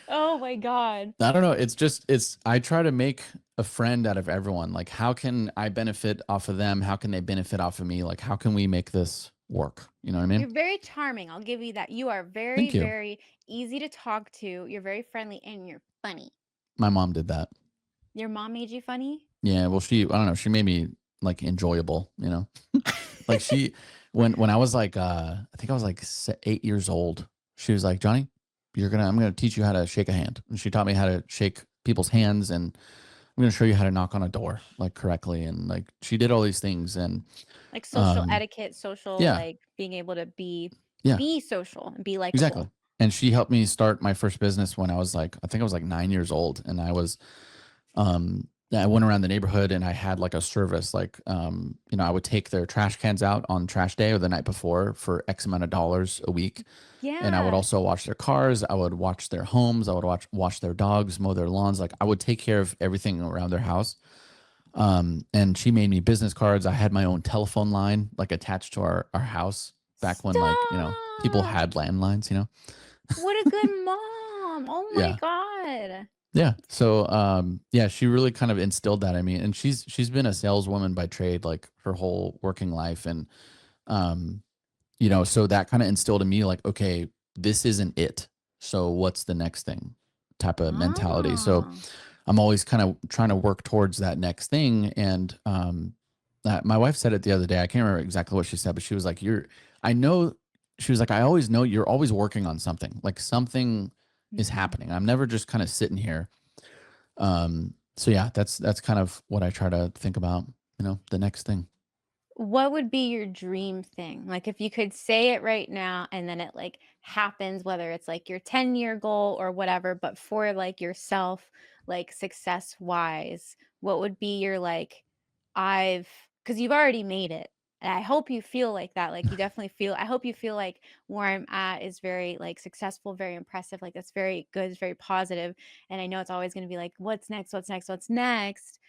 Oh my god. I don't know. It's I try to make a friend out of everyone. Like, how can I benefit off of them? How can they benefit off of me? Like, how can we make this work? You know what I mean? You're very charming. I'll give you that. You are very, Thank you. very easy to talk to. You're very friendly and you're funny. My mom did that. Your mom made you funny? Yeah. Well, I don't know. She made me like enjoyable, like when I was like, I think I was like 8 years old, she was like, Johnny, I'm going to teach you how to shake a hand. And she taught me how to shake people's hands and I'm going to show you how to knock on a door like correctly. And like, she did all these things. And, Like social um, etiquette, social, yeah, like being able to yeah. be social and be Exactly. likable. And she helped me start my first business when I was like, I think I was like 9 years old. And I went around the neighborhood and I had like a service, like, I would take their trash cans out on trash day or the night before for X amount of dollars a week. And I would Yeah. also wash their cars. I would watch their homes. I would wash their dogs, mow their lawns. Like I would take care of everything around their house. And she made me business cards. I had my own telephone line like attached to our house back when like, people Stop. had landlines. What a good mom. Oh my Yeah. god. Yeah. So yeah, she really kind of instilled that in me. And she's been a saleswoman by trade like her whole working life. And um, so that kind of instilled in me like, okay, this isn't it. So what's the next thing type of mentality. So Ah. I'm always kind of trying to work towards that next thing. And my wife said it the other day. I can't remember exactly what she said, but she was like, I know, she was like, I always know you're always working on something, like something is Mhm. happening. I'm never just kind of sitting here. So yeah, that's kind of what I try to think about, the next thing. What would be your dream thing? Like if you could say it right now and then it like happens, whether it's like your 10-year goal or whatever, but for like yourself, like success wise, what would be your like, I've, because you've already made it. And I hope you feel like that. Like you definitely feel, I hope you feel like where I'm at is very like successful, very impressive. Like that's very good, it's very positive. And I know it's always going to be like, what's next? What's next? What's next?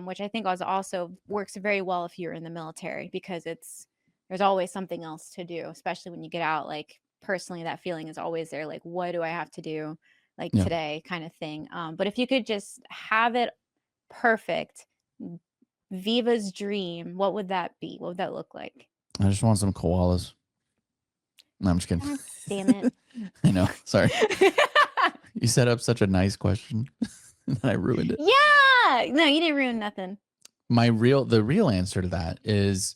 which I think also works very well if you're in the military, because there's always something else to do, especially when you get out. Like personally, that feeling is always there. Like, what do I have to do like Yeah. today, kind of thing. But if you could just have it perfect, Viva's dream, what would that be? What would that look like? I just want some koalas. No, I'm just kidding. God damn it. I know. Sorry. You set up such a nice question and I ruined it. Yeah. No, you didn't ruin nothing. The real answer to that is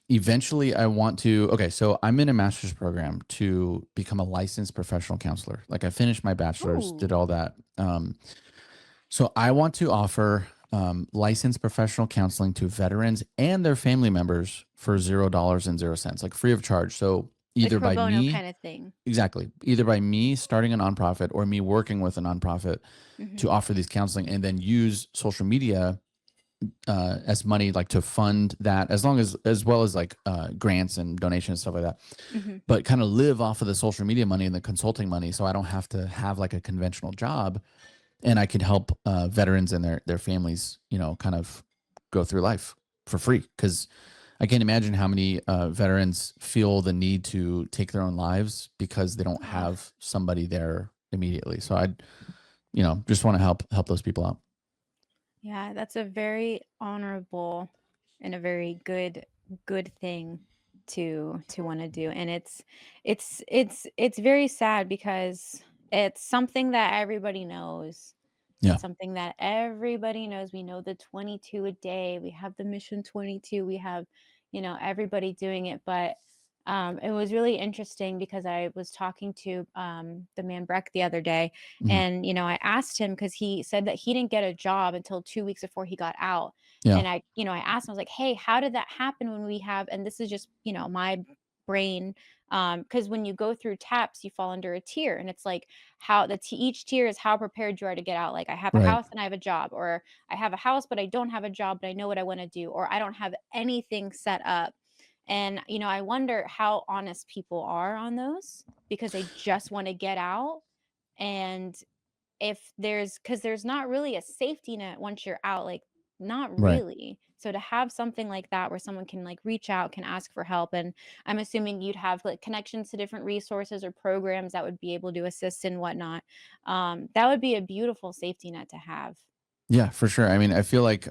eventually I want to, okay, so I'm in a master's program to become a licensed professional counselor. Like I finished my bachelor's, did Ooh. all that. So I want to offer licensed professional counseling to veterans and their family members for $0 like free of charge. So Like either pro by bono me, kind of thing. exactly, either by me starting a nonprofit or me working with a nonprofit Hmm. to offer these counseling, and then use social media as money, like to fund that, as well as like grants and donations, stuff like that, Hmm. but kind of live off of the social media money and the consulting money, so I don't have to have like a conventional job, and I can help veterans and their families, kind of go through life for free. Because I can't imagine how many veterans feel the need to take their own lives because they don't Oh, have somebody there immediately. So I, just want to help those people out. yeah, that's a very honorable and a very good thing to want to do. And it's very sad because it's something that everybody knows. Yeah. It's something that everybody knows. We know the 22 a day. We have the mission 22. We have, everybody doing it. But it was really interesting because I was talking to the man Breck the other day, Mhm. and I asked him because he said that he didn't get a job until 2 weeks before he got out. Yeah. And I asked him, I was like, "Hey, how did that happen when we have?" And this is just my brain, because when you go through TAPS, you fall under a tier, and it's like how each tier is how prepared you are to get out. Like I have a Right. house and I have a job, or I have a house but I don't have a job but I know what I want to do, or I don't have anything set up. And I wonder how honest people are on those, because they just want to get out. And if because there's not really a safety net once you're out, like not Right. really. So to have something like that where someone can like reach out, can ask for help, and I'm assuming you'd have like connections to different resources or programs that would be able to assist and whatnot. That would be a beautiful safety net to have. Yeah, for sure. I mean, I feel like,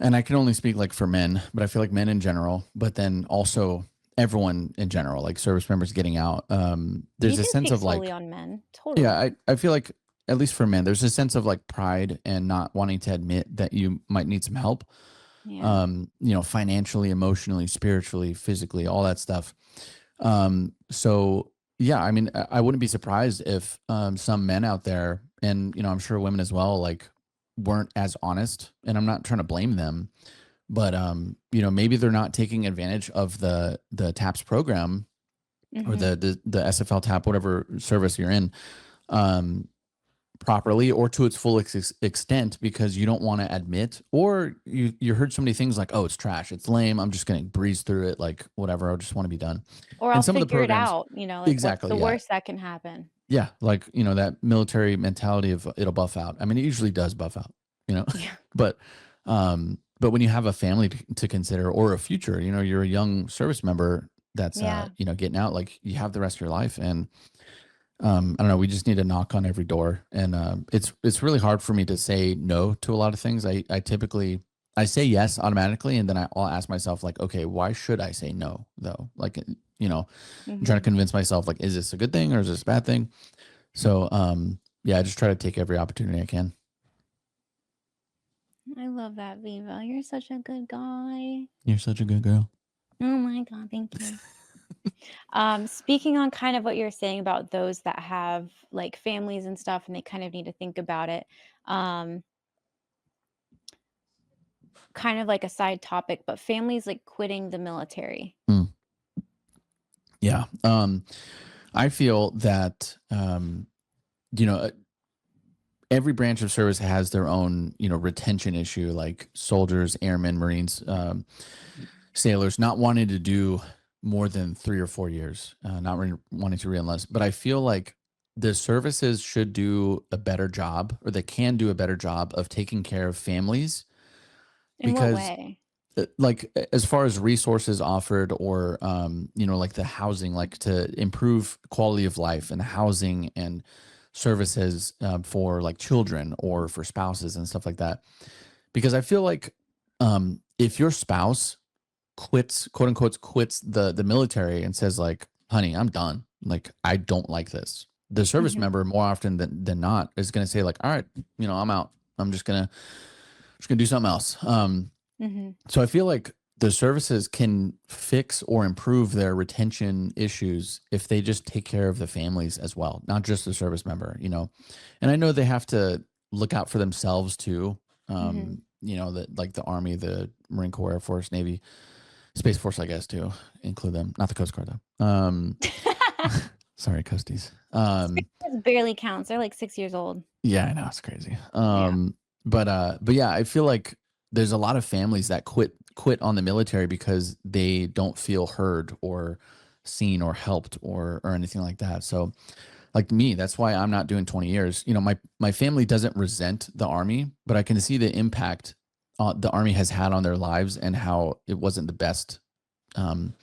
and I can only speak like for men, but I feel like men in general, but then also everyone in general, like service members getting out. You There's a can sense speak of solely like, on men, yeah, totally. I feel like at least for men, there's a sense of like pride and not wanting to admit that you might need some help. Yeah. Financially, emotionally, spiritually, physically, all that stuff. So yeah, I mean, I wouldn't be surprised if some men out there, and I'm sure women as well, like weren't as honest. And I'm not trying to blame them, but maybe they're not taking advantage of the TAPS program, or Hmm. the SFL TAP, whatever service you're in, um, properly or to its full extent, because you don't want to admit, or you heard so many things like, oh, it's trash, it's lame, I'm just going to breeze through it, like whatever, I just want to be done. Or I'll And some of the figure it programs, out, like what's exactly, the yeah, worst that can happen? yeah, like that military mentality of it'll buff out. I mean, it usually does buff out, Yeah. but when you have a family to consider, or a future, you're a young service member that's Yeah. getting out, like you have the rest of your life. And I don't know, we just need to knock on every door. And it's really hard for me to say no to a lot of things. I typically I say yes automatically, and then I'll ask myself like, okay, why should I say no though? Like, I'm trying to Hmm. convince myself like, is this a good thing or is this a bad thing? So yeah, I just try to take every opportunity I can. I love that, Viva. You're such a good guy. You're such a good girl. Oh my God, thank you. Speaking on kind of what you're saying about those that have like families and stuff, and they kind of need to think about it. Um, Kind of like a side topic, but families like quitting the military. Mm, yeah. I feel that you know every branch of service has their own retention issue, like soldiers, airmen, marines, sailors not wanting to do more than 3 or 4 years, not wanting to re-enlist. But I feel like the services should do a better job, or they can do a better job of taking care of families In what because way? like as far as resources offered, or like the housing, like to improve quality of life and housing and services for like children or for spouses and stuff like that. Because I feel like if your spouse quits, quote unquote, quits the military and says like, honey, I'm done, like I don't like this, the service Mhm, member more often than not is going to say like, all right, I'm out, I'm just gonna do something else. mhm, So I feel like the services can fix or improve their retention issues if they just take care of the families as well, not just the service member. And I know they have to look out for themselves too. mhm. That like the Army, the Marine Corps, Air Force, Navy, Space Force, I guess, too, include them. Not the Coast Guard though. Sorry, Coasties. This barely counts. They're like 6 years old. Yeah, I know it's crazy. Yeah, But yeah, I feel like there's a lot of families that quit on the military because they don't feel heard or seen or helped or anything like that. So like me, that's why I'm not doing 20 years. My family doesn't resent the Army, but I can see the impact the Army has had on their lives and how um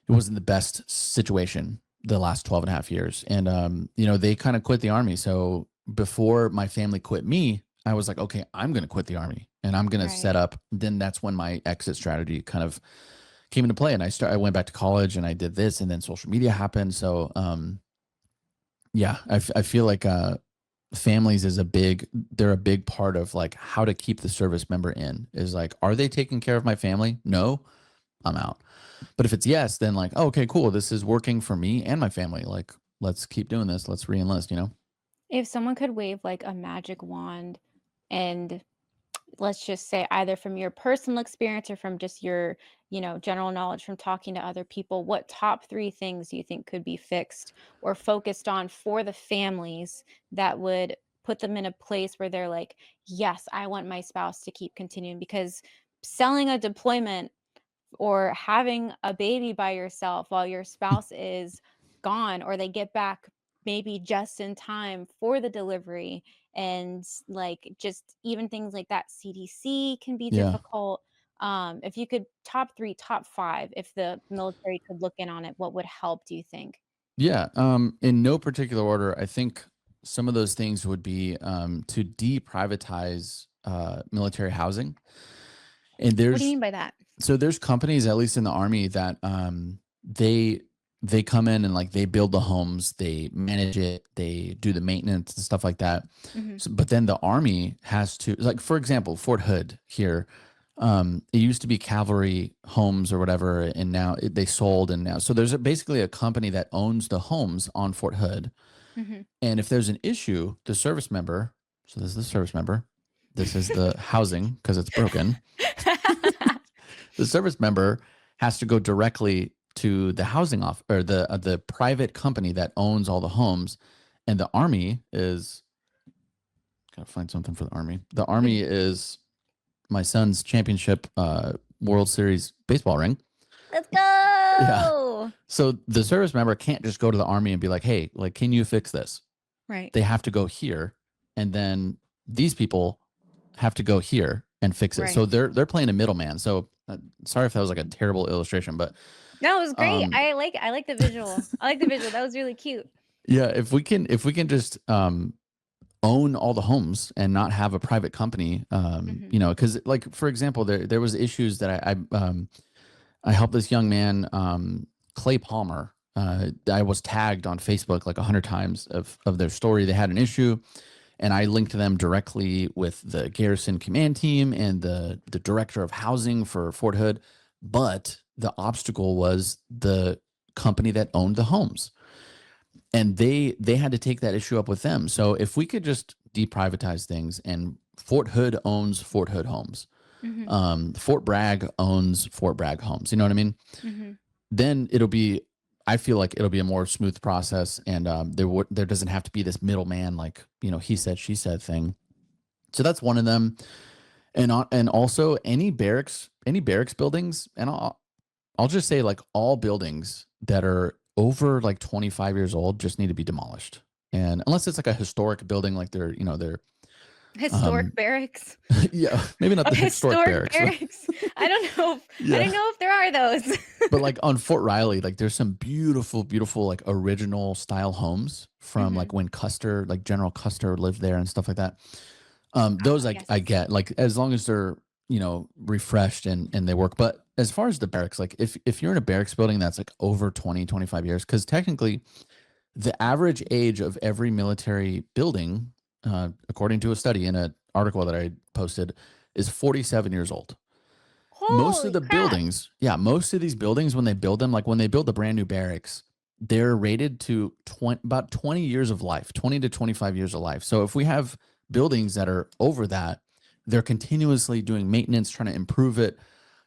it wasn't the best situation the last 12 and a half years. And, they kind of quit the Army. So before my family quit me, I was like, okay, I'm going to quit the Army and I'm going to set right. up. Then that's when my exit strategy kind of came into play. And I went back to college and I did this, and then social media happened. So, yeah, I feel like, families they're a big part of like how to keep the service member in, is like, are they taking care of my family? No, I'm out. But if it's yes, then like, oh, okay, cool. This is working for me and my family. Like, let's keep doing this. Let's re-enlist. If someone could wave like a magic wand and let's just say either from your personal experience or from just your, general knowledge from talking to other people, what top 3 things do you think could be fixed or focused on for the families that would put them in a place where they're like, "Yes, I want my spouse to keep continuing," because selling a deployment or having a baby by yourself while your spouse is gone or they get back maybe just in time for the delivery and like just even things like that CDC can be Yeah. difficult. If you could top 3, top 5, if the military could look in on it, what would help, do you think? Yeah. In no particular order, I think some of those things would be to deprivatize military housing. And What do you mean by that? there's companies, at least in the Army, that they come in and like they build the homes, they manage it, they do the maintenance and stuff like that. Mhm. So, but then the Army has to, like, for example, Fort Hood here. It used to be cavalry homes or whatever, and now they sold, and now so there's basically a company that owns the homes on Fort Hood. Mhm. And if there's an issue, the service member, so this is the service member, this is the housing because it's broken. The service member has to go directly to the housing off, or the private company that owns all the homes, and the Army is, gotta find something for the Army. The Army is my son's championship World Series baseball ring. Let's Yeah. go. So the service member can't just go to the Army and be like, hey, like, can you fix this? Right, They have to go here, and then these people have to go here and fix it. So right. they're playing a middleman. So sorry if that was like a terrible illustration, but No, it was great. um I like the visual. I like the visual. That was really cute. yeah, if we can just own all the homes and not have a private company, Mhm. because like for example, there was issues that I helped this young man, Clay Palmer. I was tagged on Facebook like 100 times of their story. They had an issue, and I linked them directly with the garrison command team and the director of housing for Fort Hood. But the obstacle was the company that owned the homes, and they had to take that issue up with them. So if we could just deprivatize things, and Fort Hood owns Fort Hood homes, Mhm. Fort Bragg owns Fort Bragg homes. You know what I mean? Mhm. Then I feel like it'll be a more smooth process, and there doesn't have to be this middleman, like, he said she said thing. So that's one of them. And also any barracks buildings, and I'll just say like all buildings that are over like 25 years old just need to be demolished. And unless it's like a historic building, like they're Historic um barracks. yeah, maybe not A the historic historic barracks. barracks. I don't know if I Yeah. don't know if there are those. But like on Fort Riley, like there's some beautiful, beautiful like original style homes from Mhm. like when Custer, like General Custer lived there and stuff like that. Those Ah, I yes. get, like as long as they're, refreshed and they work. But as far as the barracks, like if you're in a barracks building that's like over 20, 25 years, because technically the average age of every military building, according to a study in an article that I posted, is 47 years old. Most of Holy the crap. buildings, yeah, most of these buildings, when they build them, like when they build the brand new barracks, they're rated to about 20 years of life, 20 to 25 years of life. So if we have buildings that are over that, they're continuously doing maintenance, trying to improve it,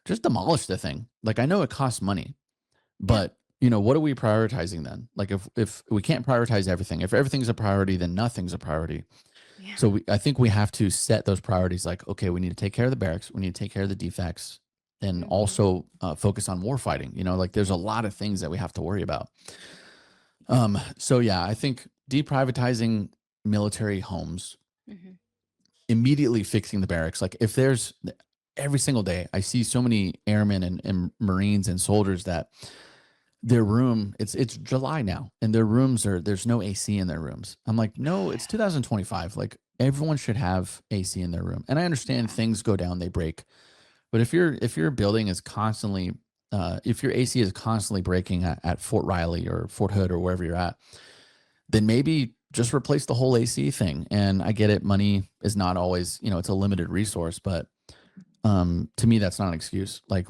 just demolish the thing. Like I know it costs money, Yeah. but what are we prioritizing then? Like if we can't prioritize everything, if everything's a priority, then nothing's a priority. Yeah. So I think we have to set those priorities like, okay, we need to take care of the barracks, we need to take care of the defects, and Mhm. also focus on war fighting. Like there's a lot of things that we have to worry about. So yeah, I think deprivatizing military homes, Mhm. immediately fixing the barracks. Like if there's every single day, I see so many airmen and Marines and soldiers that their room, it's July now, and their rooms there's no AC in their rooms. I'm like, no, it's 2025. Like everyone should have AC in their room. And I understand Yeah. things go down, they break. But if your building is constantly if your AC is constantly breaking at Fort Riley or Fort Hood or wherever you're at, then maybe just replace the whole AC thing. And I get it, money is not always, it's a limited resource, but to me that's not an excuse. Like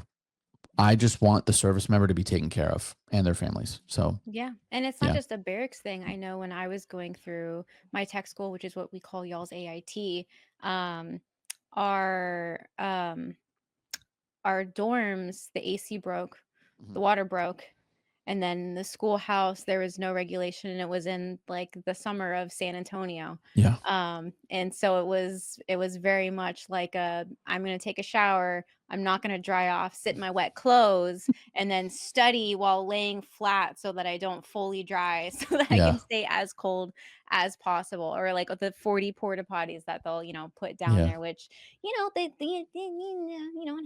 I just want the service member to be taken care of and their families. So Yeah. And it's not yeah. just a barracks thing. I know when I was going through my tech school, which is what we call y'all's AIT, um, our our dorms, the AC broke, Mhm. the water broke, and then the schoolhouse, there was no regulation, and it was in like the summer of San Antonio. Yeah. And so it was very much like I'm gonna take a shower, I'm not gonna dry off, sit in my wet clothes, and then study while laying flat so that I don't fully dry, so that I Yeah. can stay as cold as possible. Or like the 40 porta potties that they'll, put down Yeah. there, which it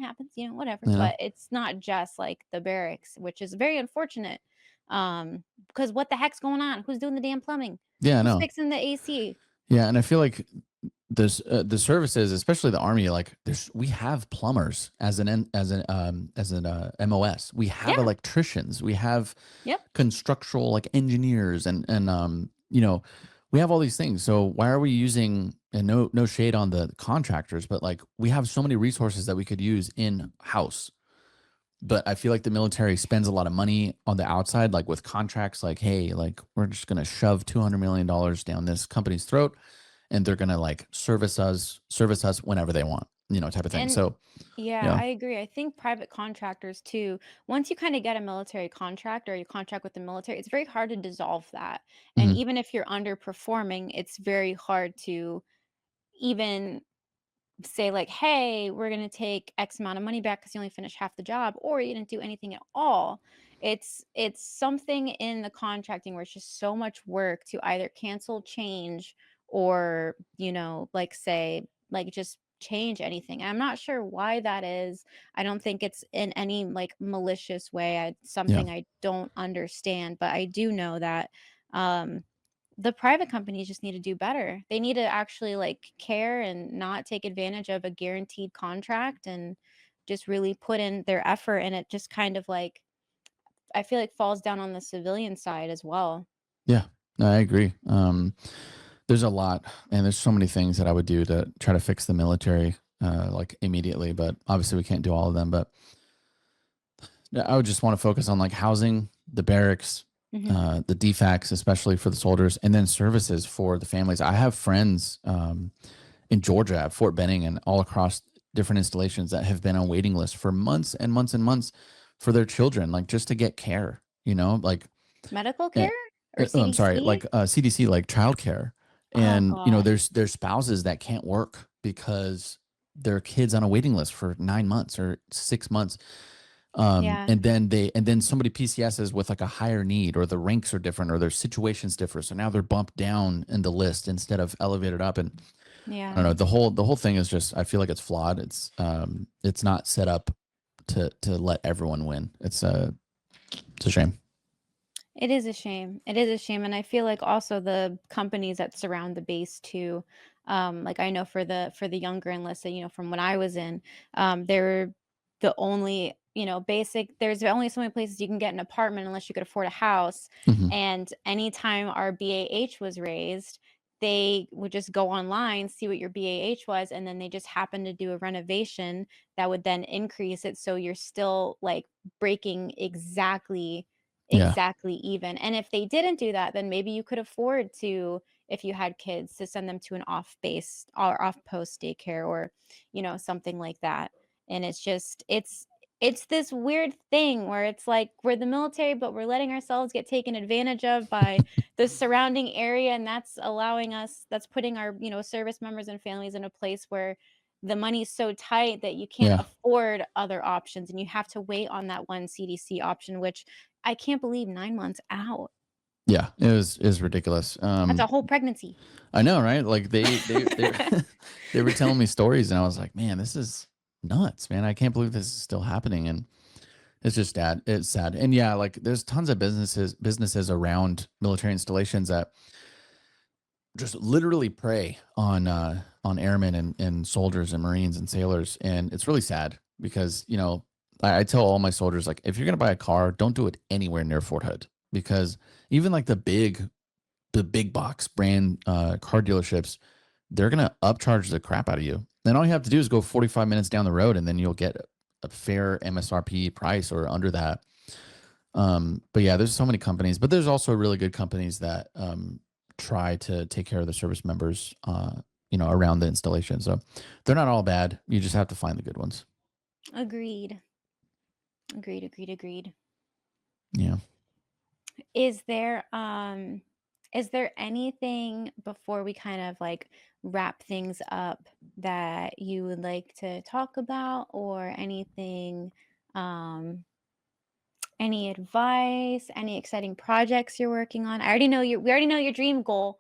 happens, whatever. You know? But it's not just like the barracks, which is very unfortunate. Because what the heck's going on? Who's doing the damn plumbing? Yeah, I Who's know. fixing the AC? Yeah, and I feel like there's the services, especially the army, like we have plumbers as an MOS. We have Yeah. electricians. We have Yep. constructural like engineers and we have all these things. So why are we using, and no shade on the contractors, but like we have so many resources that we could use in house. But I feel like the military spends a lot of money on the outside, like with contracts, like, hey, like we're just gonna shove $200 million down this company's throat, and they're gonna like service us whenever they want, type of thing. And So yeah, yeah. I agree. I think private contractors too, once you kind of get a military contract or you contract with the military, it's very hard to dissolve that. And Mhm. even if you're underperforming, it's very hard to even say like, "Hey, we're gonna take X amount of money back because you only finished half the job, or you didn't do anything at all." It's something in the contracting where it's just so much work to either cancel, change, or like say like just change anything. And I'm not sure why that is. I don't think it's in any like malicious way. Yeah. Something I don't understand, but I do know that um the private companies just need to do better. They need to actually like care and not take advantage of a guaranteed contract and just really put in their effort. And it just kind of like, I feel like falls down on the civilian side as well. Yeah. No, I agree. There's a lot, and there's so many things that I would do to try to fix the military, like immediately, but obviously we can't do all of them. But yeah, I would just want to focus on like housing, the barracks, Hmm. the DFACs, especially for the soldiers, and then services for the families. I have friends in Georgia at Fort Benning and all across different installations that have been on waiting lists for months and months and months for their children, like just to get care, like Medical eh, care or I'm sorry, like CDC? CDC, like childcare, Oh and gosh. there's spouses that can't work because their kids on a waiting list for 9 months or 6 months. Yeah. And then somebody PCSs with like a higher need, or the ranks are different, or their situations differ. So now they're bumped down in the list instead of elevated up. And I don't Yeah. know, the whole thing is just, I feel like it's flawed. It's not set up to let everyone win. It's a shame. It is a shame. It is a shame, and I feel like also the companies that surround the base too. Like I know for the younger enlisted, from when I was in, they're the only, basic. There's only so many places you can get an apartment unless you could afford a house. Hmm. And anytime our BAH was raised, they would just go online, see what your BAH was, and then they just happen to do a renovation that would then increase it. So you're still like breaking Yeah. exactly even. And if they didn't do that, then maybe you could afford to, if you had kids, to send them to an off base or off post daycare or, something like that. And it's this weird thing where it's like we're the military, but we're letting ourselves get taken advantage of by the surrounding area. And that's putting our, service members and families in a place where the money's so tight that you can't Yeah. afford other options and you have to wait on that one CDC option, which I can't believe 9 months out. Yeah. It was ridiculous. That's a whole pregnancy. I know, right? Like they they were telling me stories, and I was like, man, this is nuts, man. I can't believe this is still happening. And it's just sad. It's sad. And yeah, like there's tons of businesses around military installations that just literally prey on airmen and soldiers and Marines and sailors. And it's really sad because, I tell all my soldiers, like, if you're gonna buy a car, don't do it anywhere near Fort Hood, because even like the big box brand car dealerships, they're gonna upcharge the crap out of you. Then all you have to do is go 45 minutes down the road, and then you'll get a fair MSRP price or under that. But yeah, there's so many companies, but there's also really good companies that try to take care of the service members, around the installation. So they're not all bad. You just have to find the good ones. Agreed. Agreed, agreed, agreed. Yeah. Is there um is there anything before we kind of like wrap things up that you would like to talk about, or anything, um any advice, any exciting projects you're working on? We already know your dream goal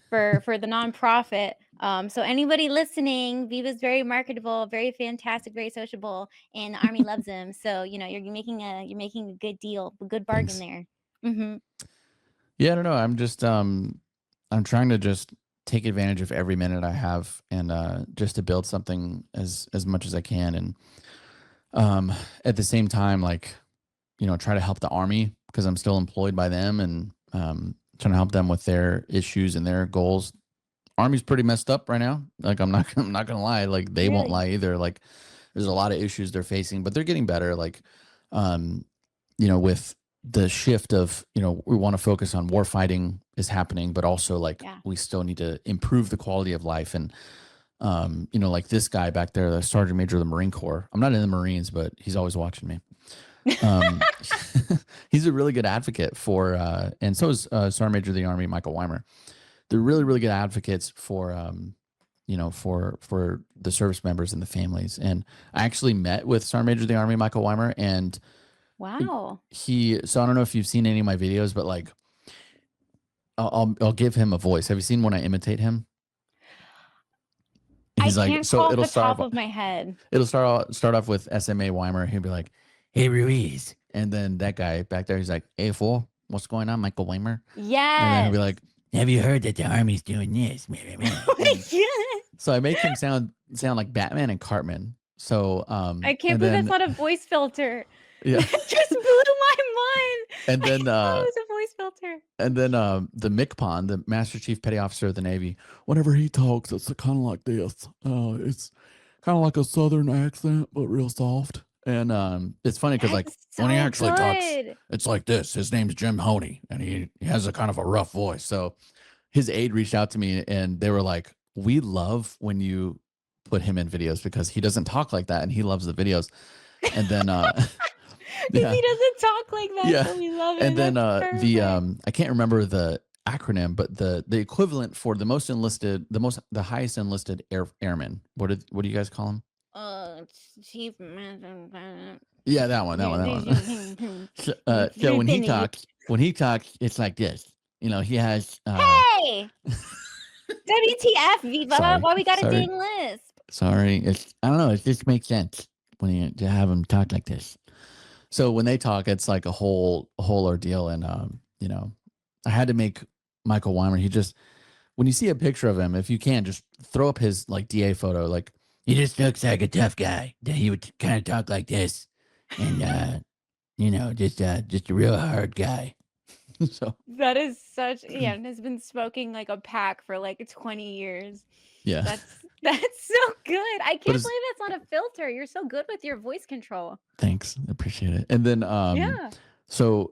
for the nonprofit. So anybody listening, Viva's very marketable, very fantastic, very sociable, and the army loves him. So you're making a good deal, a good bargain Thanks. there. Hmm. Yeah, I don't know. I'm trying to just take advantage of every minute I have, and just to build something as much as I can. And at the same time, like, try to help the army because I'm still employed by them, and trying to help them with their issues and their goals. Army's pretty messed up right now. Like, I'm not gonna lie. Like, they won't Really? lie either. Like, there's a lot of issues they're facing, but they're getting better. Like, um, with the shift of, we want to focus on war fighting is happening, but also like Yeah. we still need to improve the quality of life. And like this guy back there, the Sergeant Major of the Marine Corps. I'm not in the Marines, but he's always watching me. Um, he's a really good advocate for, and so is Sergeant Major of the Army Michael Weimer. They're really, really good advocates for, for the service members and the families. And I actually met with Sergeant Major of the Army Michael Weimer, and Wow. so I don't know if you've seen any of my videos, but like I'll give him a voice. Have you seen when I imitate him? I He's like, can't so call off the top of my head. it'll start off with SMA Weimer. He'll be like, "Hey Ruiz," and then that guy back there, he's like, "Hey fool, what's going on, Michael Weimer?" And then he'll be Yes. like, "Have you heard that the army's doing this?" Oh my And god. so I make him sound like Batman and Cartman. So I can't and believe that's then not a voice filter. yeah, That just blew my mind. and I then didn't know it was a voice filter. the MCPON, the Master Chief Petty Officer of the Navy, whenever he talks, it's kind of like this. It's kind of like a Southern accent, but real soft. And it's funny because like That's when he so actually talks, good. it's like this. His name's Jim Honey, and he has a kind of a rough voice. So his aide reached out to me, and they were like, "We love when you put him in videos because he doesn't talk like that, and he loves the videos." And then Because yeah, he doesn't talk like that, yeah. so we love it. And then That's the perfect. I can't remember the acronym, but the equivalent for the highest enlisted airman. What do you guys call him? Chief. Yeah, that one, that one, that one. So when he talks, it's like this. You know, he has. Hey, WTF, Viva? Sorry, Why we got a sorry, dang lisp? sorry. It's I don't know. It just makes sense when you to have him talk like this. So when they talk, it's like a whole ordeal. And you know, I had to make Michael Weimer. He just when you see a picture of him, if you can, just throw up his like DA photo. Like he just looks like a tough guy. He would kind of talk like this, and you know, just a real hard guy. So That is such yeah, and has been smoking like a pack for like 20 years. yeah, That's so good. I but can't it's believe that's not a filter. You're so good with your voice control. thanks, I appreciate it. And then Yeah. so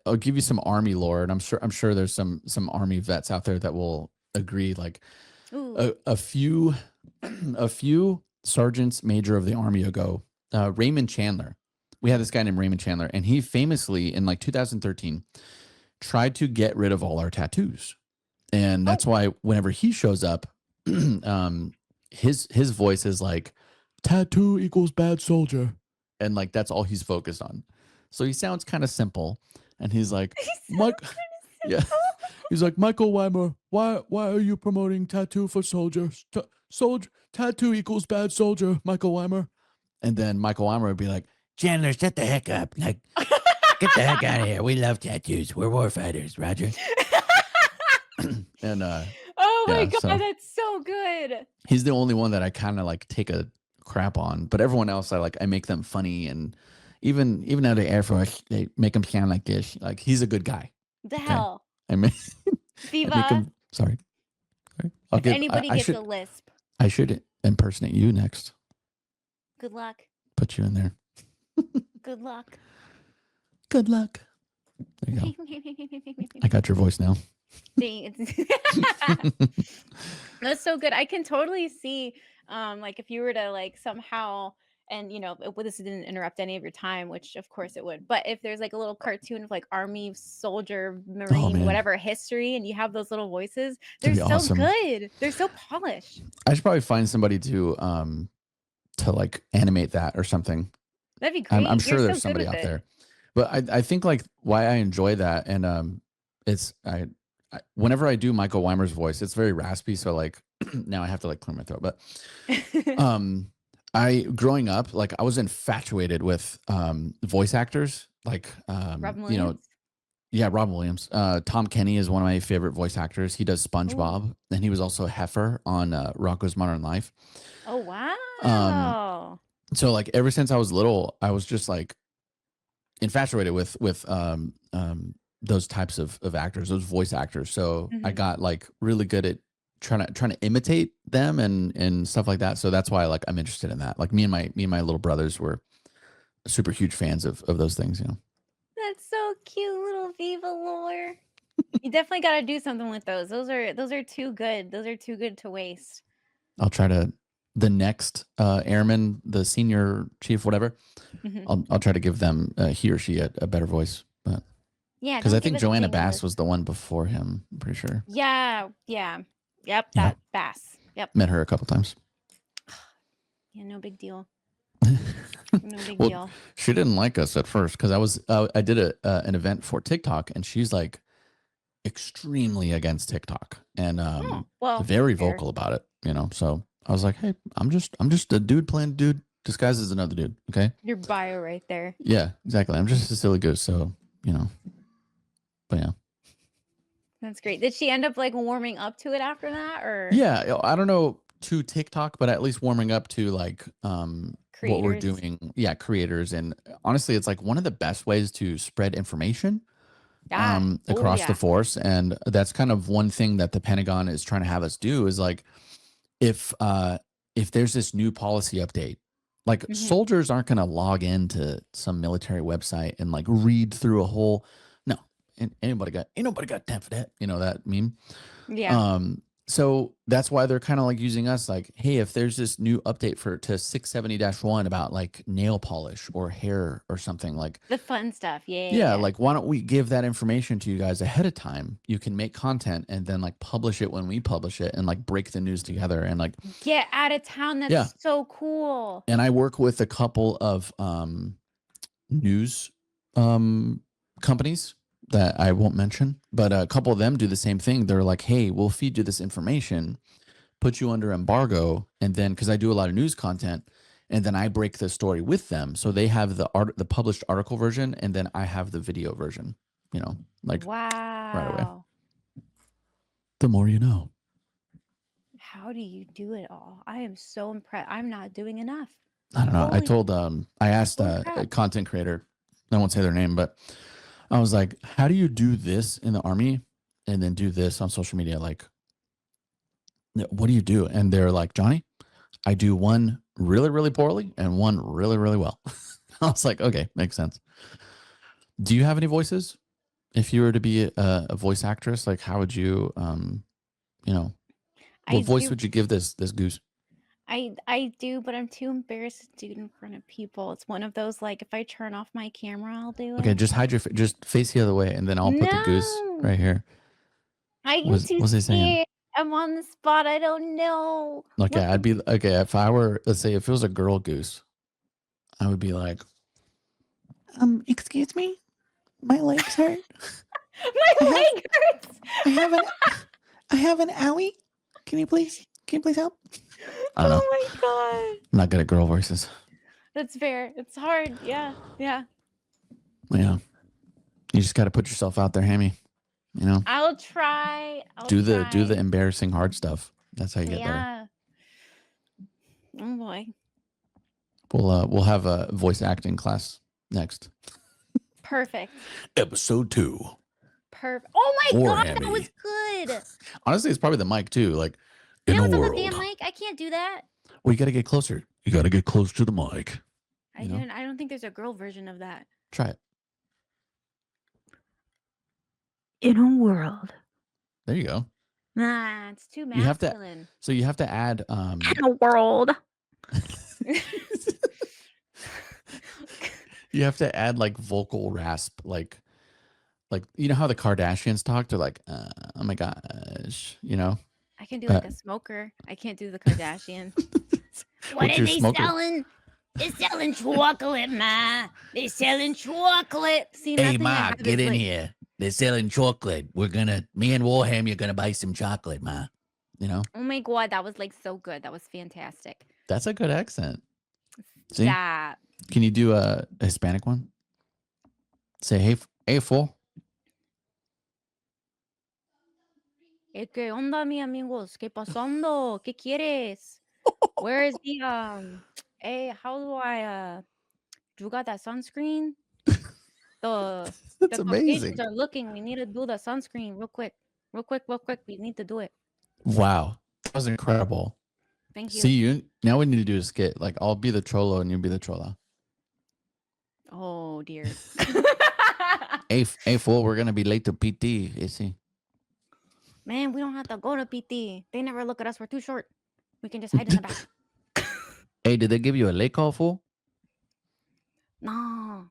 I'll give you some army lore, and I'm sure there's some army vets out there that will agree. Like Ooh. a few a few sergeants major of the army ago, Raymond Chandler. We had this guy named Raymond Chandler, and he famously in like 2013 tried to get rid of all our tattoos. And Oh, that's why whenever he shows up, his voice is like tattoo equals bad soldier, and like that's all he's focused on. So he sounds kind of simple, and he's like, he Mike, sounds kind of yeah, simple. he's like Michael Weimer. Why are you promoting tattoo for soldiers? Soldier tattoo equals bad soldier, Michael Weimer. And then Michael Weimer would be like, Chandler, shut the heck up. Like, get the heck out of here. We love tattoos. We're warfighters, Roger. And Oh my yeah, god, so that's so good. he's the only one that I kind of like take a crap on, but everyone else I make them funny. And even out of Air Force, they make him sound like this. Like he's a good guy. The Okay, hell. I make I make Viva, him sorry. Sorry. I'll if give anybody I gets should a lisp, I should impersonate you next. good luck. Put you in there. Good luck. Good luck. There you go. I got your voice now. Dang, that's so good. I can totally see, like if you were to like somehow, and this didn't interrupt any of your time, which of course it would. But if there's like a little cartoon of like army, soldier, Oh marine, man, whatever history, and you have those little voices, they're that'd be so awesome. good. They're so polished. I should probably find somebody to like animate that or something. That'd be I'm great. You're sure so there's good somebody with out it. there, but I think like why I enjoy that, and it's whenever I do Michael Weimer's voice, it's very raspy. So like now I have to like clear my throat. But um, I growing up, like I was infatuated with voice actors, like Robin you know, Williams. yeah, Robin Williams. Tom Kenny is one of my favorite voice actors. He does Oh, SpongeBob, and he was also Heifer on Rocko's Modern Life. oh Um, wow. so like ever since I was little, I was just like infatuated with those types of actors, those voice actors. So I Mhm. got like really good at trying to imitate them and stuff like that. So that's why like I'm interested in that. Like me and my little brothers were super huge fans of those things. You know, That's so cute, little Viva lore. You definitely got to do something with those. Those are too good. Those are too good to waste. I'll try to the next airman, the senior chief, whatever. Mhm. I'll try to give them he or she a better voice, but Yeah, because I don't give think us a Joanna jingle Bass list. was the one before him. I'm pretty sure. Yeah, yeah. Yep, Yeah, that bass. Yep. met her a couple times. Yeah, no big deal. No big Well, deal. she didn't like us at first because I did an event for TikTok, and she's like extremely against TikTok and Oh, well, very fair. vocal about it. You know, so I was like, hey, I'm just a dude playing a dude disguised as another dude. Okay, Your bio right there. yeah, exactly. I'm just a silly goose. So you know, but yeah, That's great. Did she end up like warming up to it after that or yeah. I don't know to TikTok, but at least warming up to like what we're creators? doing. Yeah, creators, and honestly, it's like one of the best ways to spread information Ah, oh across the yeah. force. And that's kind of one thing that the Pentagon is trying to have us do is like if if there's this new policy update, like Mhm. soldiers aren't going to log into some military website and like read through a whole no. And ain't nobody got time for that, you know that meme. Yeah. So that's why they're kind of like using us like, hey, if there's this new update to 670-1 about like nail polish or hair or something like, The fun stuff. Yeah, yeah, yeah, yeah. like why don't we give that information to you guys ahead of time? You can make content and then like publish it when we publish it and like break the news together and like, Get out of town. yeah. That's so cool. And I work with a couple of news um companies that I won't mention, but a couple of them do the same thing. They're like, hey, we'll feed you this information, put you under embargo, and then because I do a lot of news content, and then I break the story with them. So they have the published article version, and then I have the video version, like right away. Wow. The more you know. How do you do it all? I am so impressed. I'm not doing enough. I don't know. I asked holy a crap. content creator, I won't say their name, but I was like, how do you do this in the Army and then do this on social media? Like, what do you do? And they're like, Johnny, I do one really, really poorly and one really, really well. I was like, okay, makes sense. Do you have any voices? If you were to be a voice actress, like how would you, I what voice do. would you give this goose? I do, but I'm too embarrassed to do it in front of people. It's one of those like if I turn off my camera, I'll do Okay, it. just just face the other way, and then I'll put the goose No, right here. I am Was too was he saying? scared. I'm on the spot. I don't know. Okay, What I'd be okay if I were, let's say, if it was a girl goose, I would be like, excuse me, my legs hurt. my leg hurts. I have an owie. Can you please help? I don't know. Oh my god. I'm not good at girl voices. That's fair. It's hard. Yeah. Yeah. Yeah, you just got to put yourself out there, Hammy. I'll try. Do the embarrassing hard stuff. That's how you get there. Yeah. Oh boy. We'll have a voice acting class next. Perfect. Episode 2. Perfect. Oh my Or god, Hammy. that was good. Honestly, it's probably the mic too. Like in Now a it's on world. the damn mic. I can't do that. Well, you got to get closer. You got to get close to the mic. I don't think there's a girl version of that. Try it. In a world. There you go. Nah, it's too You have to. masculine. So you have to add. In a world. You have to add like vocal rasp, like you know how the Kardashians talk. They're like, oh my gosh, I can do like a smoker. I can't do the Kardashian. What What's are your they smoker? selling? They're selling chocolate, ma. They're selling chocolate. See, Hey, nothing I Ma, have get is in like- here. They're selling chocolate. Me and Warham, you're gonna buy some chocolate, Ma. Oh my god, that was like so good. That was fantastic. That's a good accent. See? Yeah. Can you do a Hispanic one? Say, hey, fool. ¿Qué onda, mi amigos? ¿Qué pasando? ¿Qué quieres? Where is the hey, how do I you got that sunscreen? The That's the amazing. Caucasians are looking. We need to do the sunscreen real quick. Real quick. We need to do it. Wow. That was incredible. Thank you. See, now we need to do a skit. Like, I'll be the Cholo and you'll be the Chola. Oh, dear. Hey, fool, we're going to be late to PT. You see? Man, we don't have to go to PT. They never look at us. We're too short. We can just hide in the back. Hey, did they give you a late call, fool? No.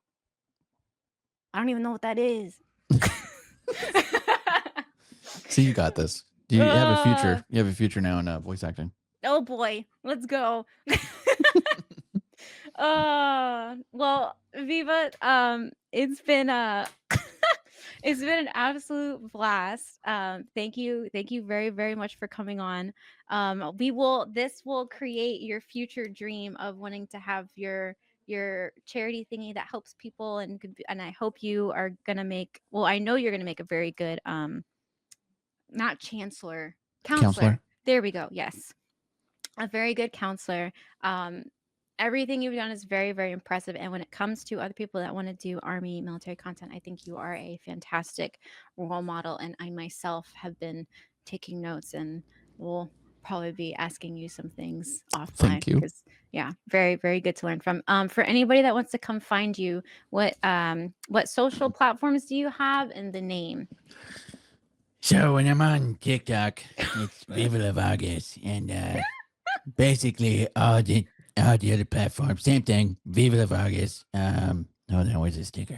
I don't even know what that is. See, you got this. You have a future. You have a future now in voice acting. Oh boy, let's go. Well, Viva, it's been it's been an absolute blast. Thank you very, very much for coming on. This will create your future dream of wanting to have your charity thingy that helps people, and I hope you are gonna make, well, I know you're gonna make a very good not chancellor, counselor. There we go. Yes, a very good counselor. Everything you've done is very, very impressive. And when it comes to other people that want to do Army military content, I think you are a fantastic role model. And I myself have been taking notes and will probably be asking you some things offline. Thank you. Because, yeah, very, very good to learn from. For anybody that wants to come find you, what social platforms do you have and the name? So when I'm on TikTok, it's Viva Vargas, and basically all the other platforms, same thing. Viva Vargas. Hold on, where's the sticker?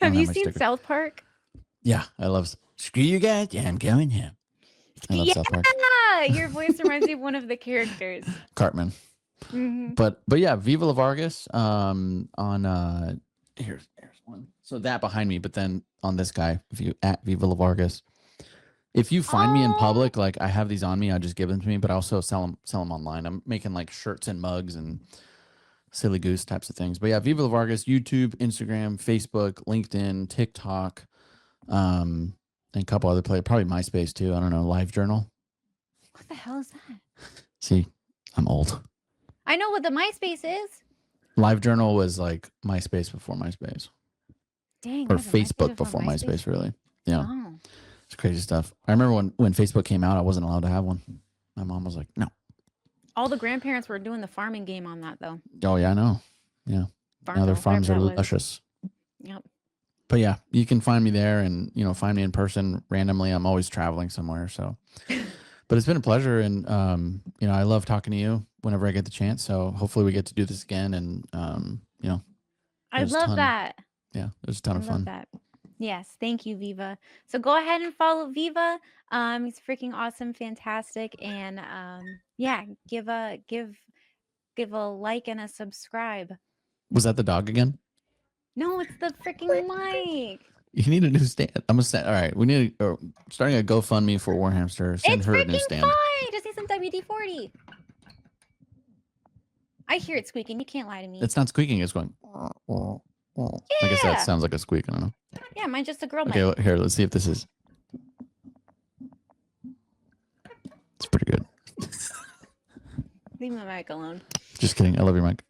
I Have don't have you my seen sticker. South Park? Yeah, I love. Screw you guys. I'm going home. I love Yeah, South Park. your voice reminds me of one of the characters. Cartman. Hmm. But yeah, Viva La Vargas. On here's one. So that behind me, but then on this guy, if you at Viva La Vargas. If you find me in Oh, public, like I have these on me, I just give them to me, but I also sell them online. I'm making like shirts and mugs and silly goose types of things. But yeah, Viva La Vargas, YouTube, Instagram, Facebook, LinkedIn, TikTok, and a couple other places, probably MySpace too. I don't know, Live Journal. what the hell is that? See, I'm old. I know what the MySpace is. Live Journal was like MySpace before MySpace, Dang, or was it MySpace Facebook before before MySpace, really. Yeah, Oh. it's crazy stuff. I remember when Facebook came out, I wasn't allowed to have one. My mom was like, "No." All the grandparents were doing the farming game on that, though. Oh yeah, I know. Yeah, now their Farmville, whatever farms are that was. luscious. Yep. But yeah, you can find me there, and find me in person randomly. I'm always traveling somewhere, so. But it's been a pleasure, and I love talking to you whenever I get the chance. So hopefully we get to do this again, and I love that. Yeah, it was a ton I of love fun. that. Yes, thank you, Viva. So go ahead and follow Viva. He's freaking awesome, fantastic, and yeah, give a like and a subscribe. Was that the dog again? No, it's the freaking mic. You need a new stand. I'm gonna stand. All right, we need starting a GoFundMe for Warhamster. Send It's her a new freaking stand. fine. Just need some WD-40. I hear it squeaking. You can't lie to me. It's not squeaking. It's going. I guess that sounds like a squeak. I don't know. Yeah, mine's just a girl mic. Okay, here. Let's see if this is. It's pretty good. Leave my mic alone. Just kidding. I love your mic.